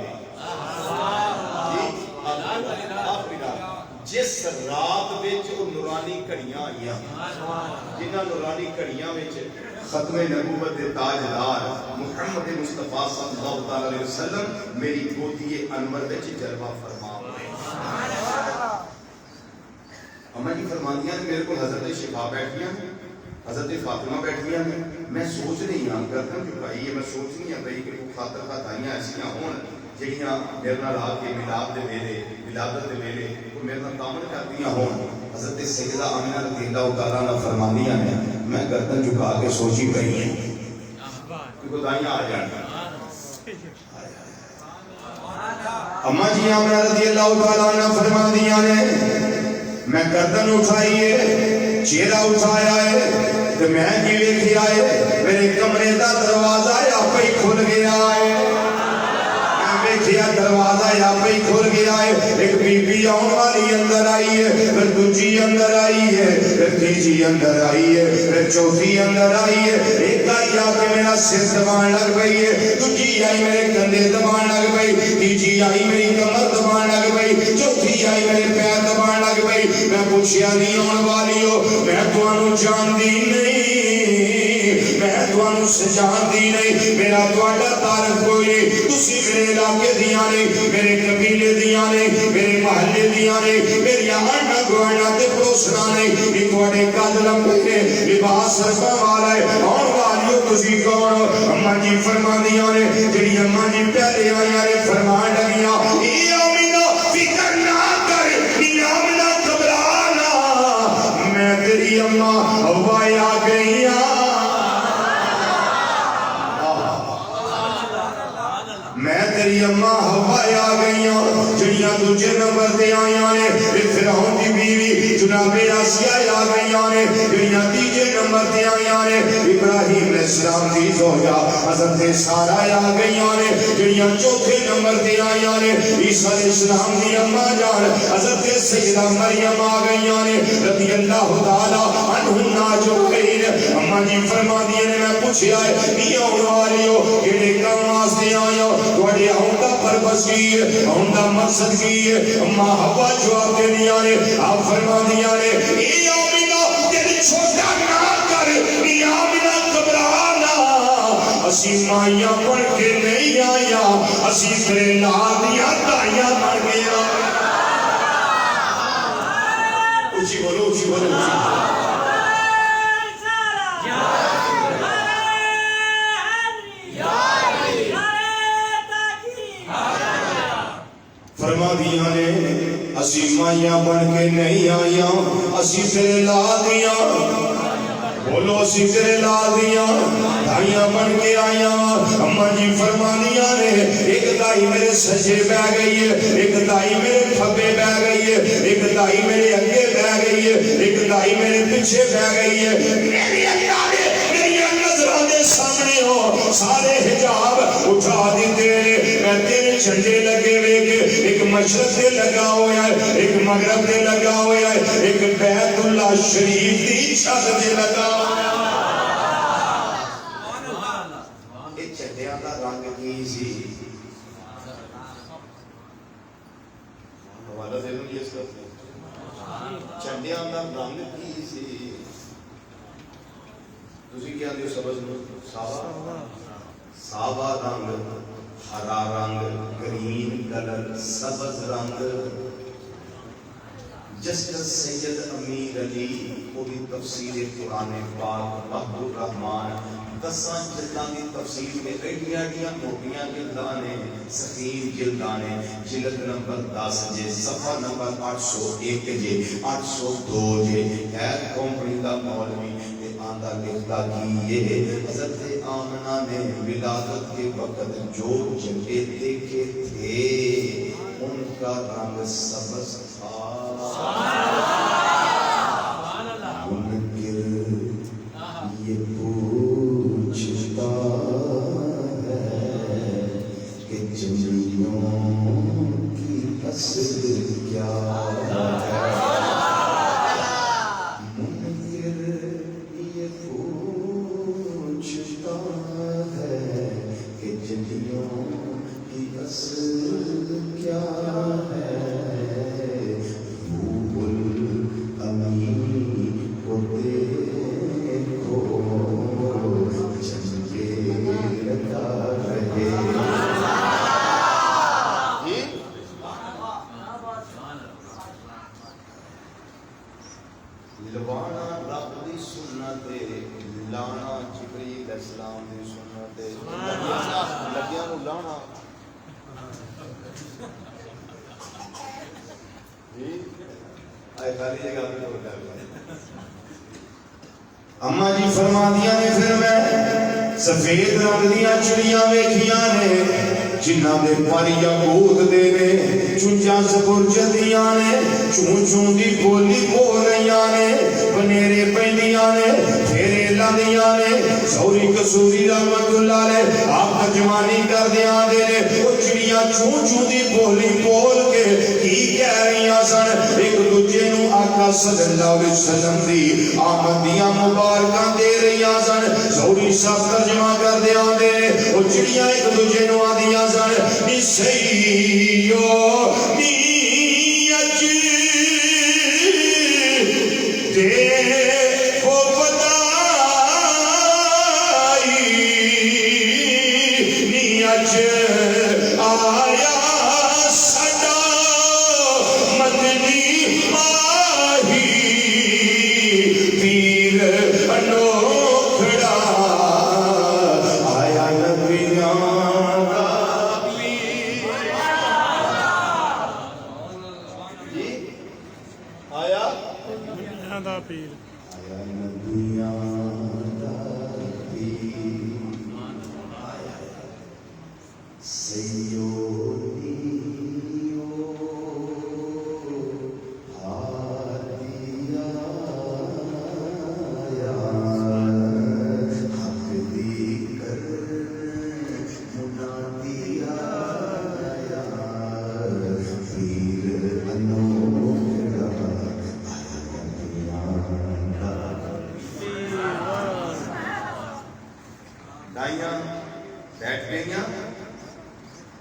جس رات وچ او نورانی گھڑیاں آئیاں جنہاں نورانی گھڑیاں وچ ختم نبوت دے تاجدار محمد مصطفیٰ صلی اللہ علیہ وسلم میری گودی انور وچ جلوہ فرما ہوئے. اما جی فرماندیاں نے میرے کو حضرت شفا بیٹھیاں حضرت فاطمہ بیٹھیاں میں سوچ نہیں ہاں گردن جھکائی ہے میں سوچ نہیں ہاں بھائی کہ خاطر خاتائیاں ایسیاں ہون جہاں میرے نال آ کے میلاد دے ویلے ولادت دے ویلے وہ میرے نال تعامل کردیاں ہون. حضرت سیدہ آمینہ رضی اللہ تعالیٰ عنہ فرماندیاں نے میں گردن جھکا کے سوچی پئی ہیں کہ خدائیاں آ جان. اما جی آمینہ رضی اللہ تعالیٰ عنہ فرماندیاں نے میں گردن اٹھائی چہرہ اٹھایا ہے تو میں کی ویکھیا ہے میرے کمرے دا دروازہ آپ ہی کھل گیا ہے. میں ویکھیا دروازہ آپ ہی کھل گیا ہے. ایک بی بی آن والی اندر آئی ہے پھر دوجی اندر آئی ہے پھر تیجی اندر آئی ہے پھر چوتھی اندر آئی ہے. ایک آئی آ کے میرا سر دبان لگ گئی ہے دوجی آئی میرے کندھے دبان لگ گئی تیجی آئی میری کمر دبان لگ گئی چوتھی آئی میرے پیر دبان لگ گئی. میں پوچھیا نہیں آن والی ہو میں تمہوں جاندی نہیں میں تمہوں سجاندی نہیں میرا تمہاں تعارف کوئی نہیں تسی میرے علاقے دیاں نہیں میرے قبیلے دیاں نہیں میرے محلے دیاں نہیں میری آنا گوانا تے پروسنا نہیں یہ تمہاں قد لمبے نے لباس رکھا والا ہے آن والی ہو تسی کون. اماں جی فرمان دیاں نے جڑی اماں جی پہلے آئیاں نے فرمان لگیاں اے آمینہ فکر نہ کر اے آمینہ میں تیری اماں ہوا آ گئی میں تیری اماں ہوا آ گئی جڑیاں دوجے نمبر تے آئیاں نے فرعون دی بیوی جناب آسیہ آ گئیاں نے جڑیاں تیجے نمبر تے آئیاں نے ابراہیم علیہ السلام دی زوجہ حضرت سارہ آ گئیاں نے جڑیاں چوتھے نمبر تے آئیاں نے عیسیٰ علیہ السلام دی اماں جان حضرت سیدہ مریم آ گئیاں نے رضی اللہ تعالیٰ عنہن اجمعین. اماں جی فرما دیے نے میں پوچھیا ہے نہیں آن والی ہو کیڑے کام واسطے آیا تواڈے آن دا پرپس کی ہے آن دا مقصد کی ہے. اماں ہوا جواب دے دیا نے آپ فرما دیا نے اے آمینہ تیری چھوٹا نہ کر اسی مائیاں بن کے نہیں آیا اسی تیرے لال دیا تائیاں بن گیا اچھی بولو اچھی بولو فرما دیا نے اسی مائیاں بن کے نہیں آیا اسی تیرے لا دیا بولو اسی تیرے لا دیا دائیاں بن کے آیا اماں جی فرما دیا نے ایک دائی میرے سجے بہ گئی ہے ایک دائی میرے کھبے بہ گئی ہے ایک دائی میرے اگے بہ گئی ہے ایک دائی میرے پیچھے بہ گئی ہے میری اللہ نے میری نظروں کے سامنے ہو سارے حجاب اٹھا دیتے میں تیرے جھنڈے لگے ہوئے ایک مشرق سے لگا ہوا ہے ایک مغرب سے لگا ہوا ہے ایک بیت اللہ شریف کی چھت سے لگا ہوا ہے یہ جھنڈیاں دا رنگ کی سی حوالہ دے دوں یہ اس کا جھنڈیاں دا رنگ کی سی تسی کیا دیو سبز صحابہ صحابہ رنگ ہرا رنگ گرین کلر سبز رنگ جسٹس سید امیر علی وہ بھی تفسیر قرآن پاک عبد الرحمن دسان جلدان کی تفسیر میں ایڈیاں موٹیاں جلدانے سخیر جلدانے جلد نمبر 10 جے صفحہ نمبر 801 جے 802 جے ہے کمپنی دا مولوی آندہ لکھتا کی یہ حضرت آمنہ نے ولادت کے وقت جو جھنڈے دیکھے تھے ان کا رنگ سبز تھا منکر یہ پوچھتا ہے کہ جنگلیوں کی اصل کیا ہے اماں جی فرما دیا نے پھر میں سفید رنگ دیا چڑیاں ویکھیاں نے جنہاں دے پر یاقوت دے نے چونچاں زبر جدیاں نے چون چون دی بولی بول رہیاں نے بنیرے پیندیاں نے پھیرے لاندیاں نے سوری کسوری رحمت اللہ علیہ آپ ترجمانی کر دیاں دے نے وہ چڑیاں چون چون دی بولی بول کے کی کہہ رہیاں سن ایک دوجے نو آقا صلی اللہ علیہ وسلم دی آمدیاں مبارکاں دے رہیاں سن سوری صاحب ترجمہ کر دیاں دے نے وہ چڑیاں ایک دوجے نو آدیاں سن نی سیو نی اچ دے کو اچ آیا سدا مدنی ماہی پیر انوکھڑا آیا نبیاں دا پیر آیا نبیاں دا پیر آیا نبیاں دا پیر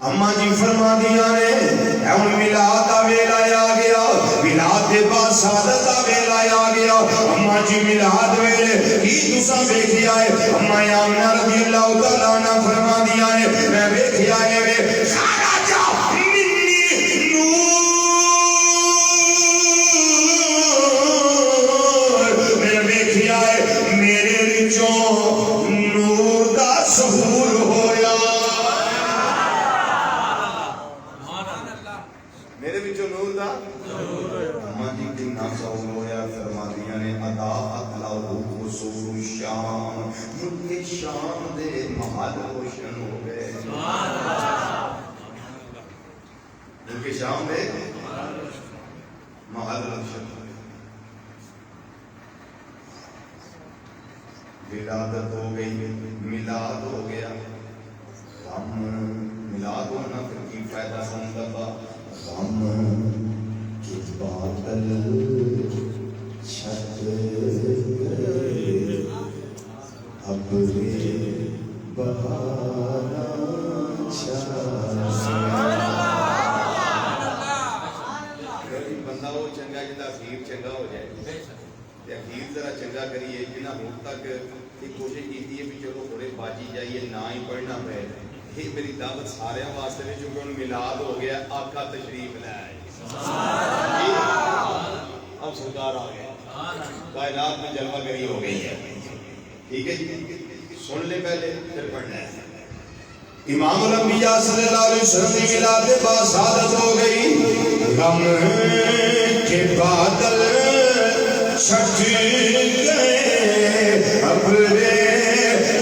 اماں جی فرما دیا نے اے ان ملاد دا ویلا آ گیا میلاد دے بعد سعادت دا ویلا آ گیا اما جی میلاد ویلے کی تساں ویکھیا ہے اما آمنہ رضی اللہ تعالیٰ عنہ فرما دیا ہے میں ویکھیا ہے وے خارجہ منی نور میں ویکھیا ہے میرے وچوں نور دا ظہور ہویا میرے وچوں نور دا اما جی کتنا ظہور ہویا فرما دیا نے ادا اطلعہ قصور الشام ملک شام دے محل روشن ہو گئے ملک شام دے محل روشن ہو گئے ولادت ہو گئی میلاد ہو گیا غم میلاد ہونا پھر کی فائدہ سمجھتا غم کے بادل چھٹ گئے ابرے بہارا بندہ وہ چنگا جدا اخیر چنگا ہو جائے اخیر ذرا چنگا کریے جنہاں ہوں تک ایک کوشش کی ہے بھی چلو تھوڑے باجی جائیے نہ ہی پڑھنا پڑے یہ میری دعوت سارے واسطے میں چونکہ ان میلاد ہو گیا آقا تشریف لے آئے اب سرکار آ گئے کائنات میں جلوہ گری ہو گئی ہے ٹھیک ہے جی سن لے پہلے پھر پڑھنا ہے امام الانبیاء صلی اللہ علیہ وسلم کی میلاد کے بعد سعادت ہو گئی غم کے بادل چھٹ گئے ابرے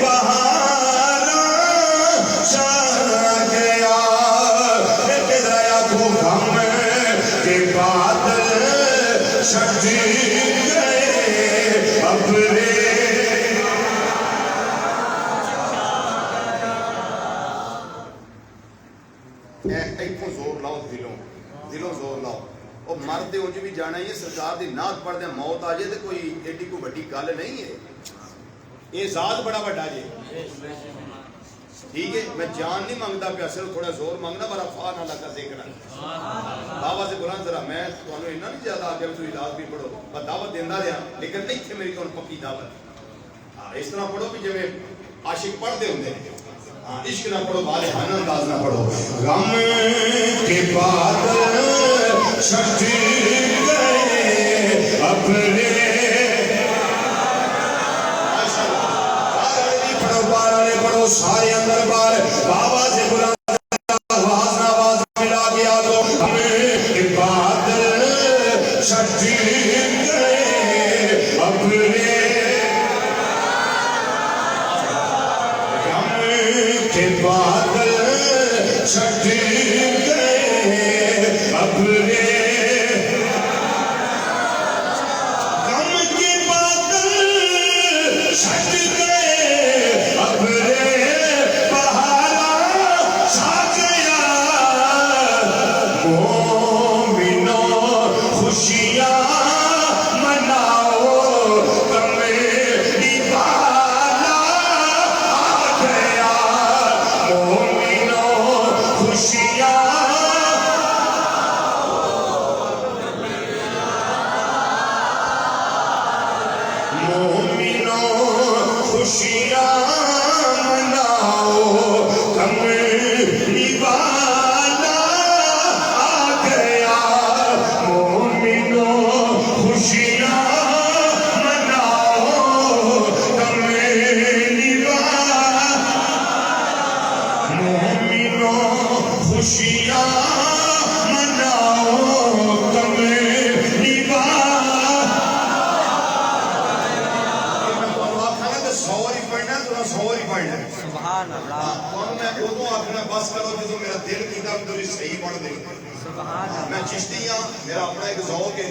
بہارا چھا گیا کدھر آیا تو غم کے بادل چھٹ گئے ابرے ایکوں زور لاؤ دلوں زور لاؤ اور مرد دے انج بھی جانا ہی ہے سرکار دی نعت پڑھ دے موت آ جائے تو کوئی ایڈی کو بڑی گل نہیں ہے یہ ذات بڑا بڑا جے ٹھیک ہے میں جان نہیں مانگتا پیا صرف تھوڑا زور مانگنا بڑا فا نہ لگا دیکھنا بابا سے بلند ذرا میں تمہیں اتنا نہیں زیادہ آگے تو علاج بھی پڑھو میں دعوت دینا رہا لیکن نہیں تھے میری تو پکی دعوت اس طرح پڑھو کہ جب عاشق پڑھ دے ہوں عشق نہ پڑھو بالغانہ انداز نہ پڑھو غم کے بادل چھٹ گئے اپنے پڑھو بارے پڑھو سارے اندر بار بابا سے بلند آواز آواز ملا گیا تو غم کے بادل چھٹ گئے اپنے کے بادل چھٹ گئے ابرے غم کے بادل چھٹ گئے ابرے بہارا چھا گیا مومنوں خوشیاں مناؤ غم بالا آ گیا مومنوں خوشیاں مومنوں خوشیاں مناؤ غم بالا آ گیا مومنوں خوشیاں مناؤ غم مومنوں خوشیاں مناؤ غم سبحان اللہ بس کرو جو میرا دل کیتا بھی صحیح پڑھ دے میں چشتی ہاں میرا اپنا ایک ذوق ہے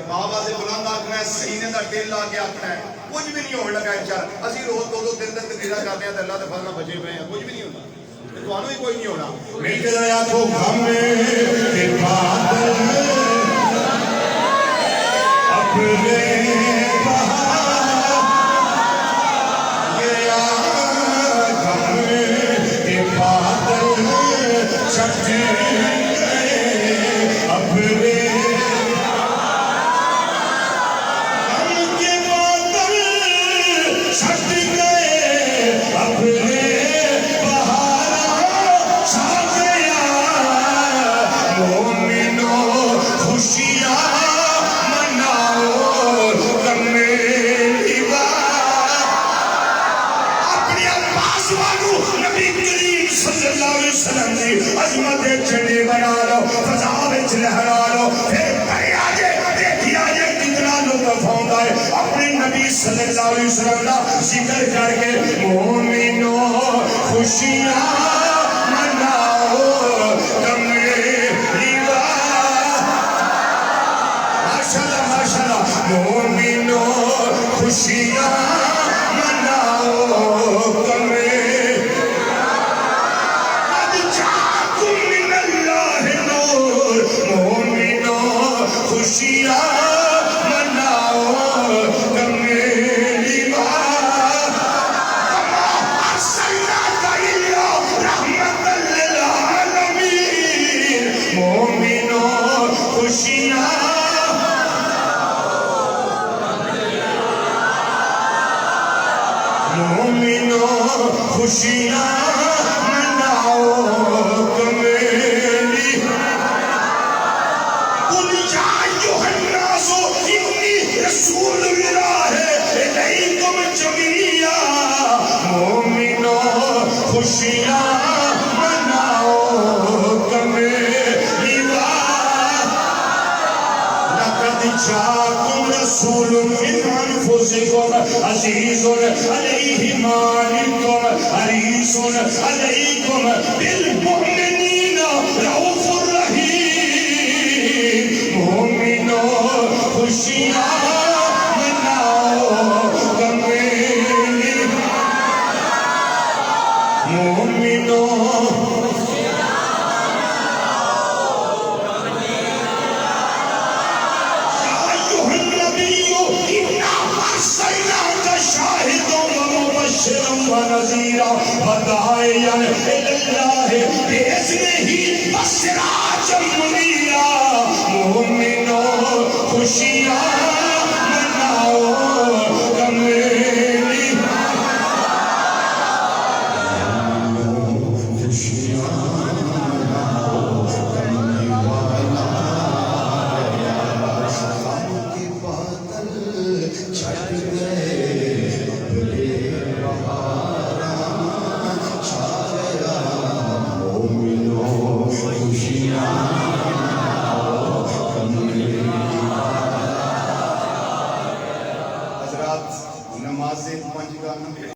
بابا سے بلند آخنا ہے سینے کا دل لا کے آخنا ہے کچھ بھی نہیں ہونے لگا انشاءاللہ اسی روز دو دن تقریرا کرتے ہیں تو اللہ کے فضل بچے پے ہیں کچھ بھی نہیں ہوتا تمہوں ہی کوئی نہیں ہونا مل کے رہا تو غم کے بادل اپنے چھٹ گئے اپنے آسمانو نبی کریم صلی اللہ علیہ وسلم نے عظمت جھنڈے بنا لو فضا وچ لہرا لو پھر پڑھیا جے دیکھیا جے کتنا لطف ہوندا ہے اپنے نبی صلی اللہ علیہ وسلم کا ذکر کر کے مومنو خوشیاں مناؤ مومنو خوشیاں مناؤ قد جاءکم من اللہ نور مومنو خوشیاں مناؤ میری بات وما ارسلناک الا رحمۃ للعالمین مومنو خوشیاں مومنو خوشیاں مناؤ میری قل یا ایھا الناس انی رسول اللہ الیکم جمیعا مومنو خوشیاں مناؤ میری بات لقد جاءکم رسول من انفسکم عزیز علیہ ما عنتم حریص علیکم بالمؤمنین رؤوف رحیم مومنو خوشیاں مناؤ میری مومنو ونذیرا وداعیا اللہ بإذنہ وسراجا منیرا مومنو خوشیاں مناؤ میری خوشیاں خوشیاں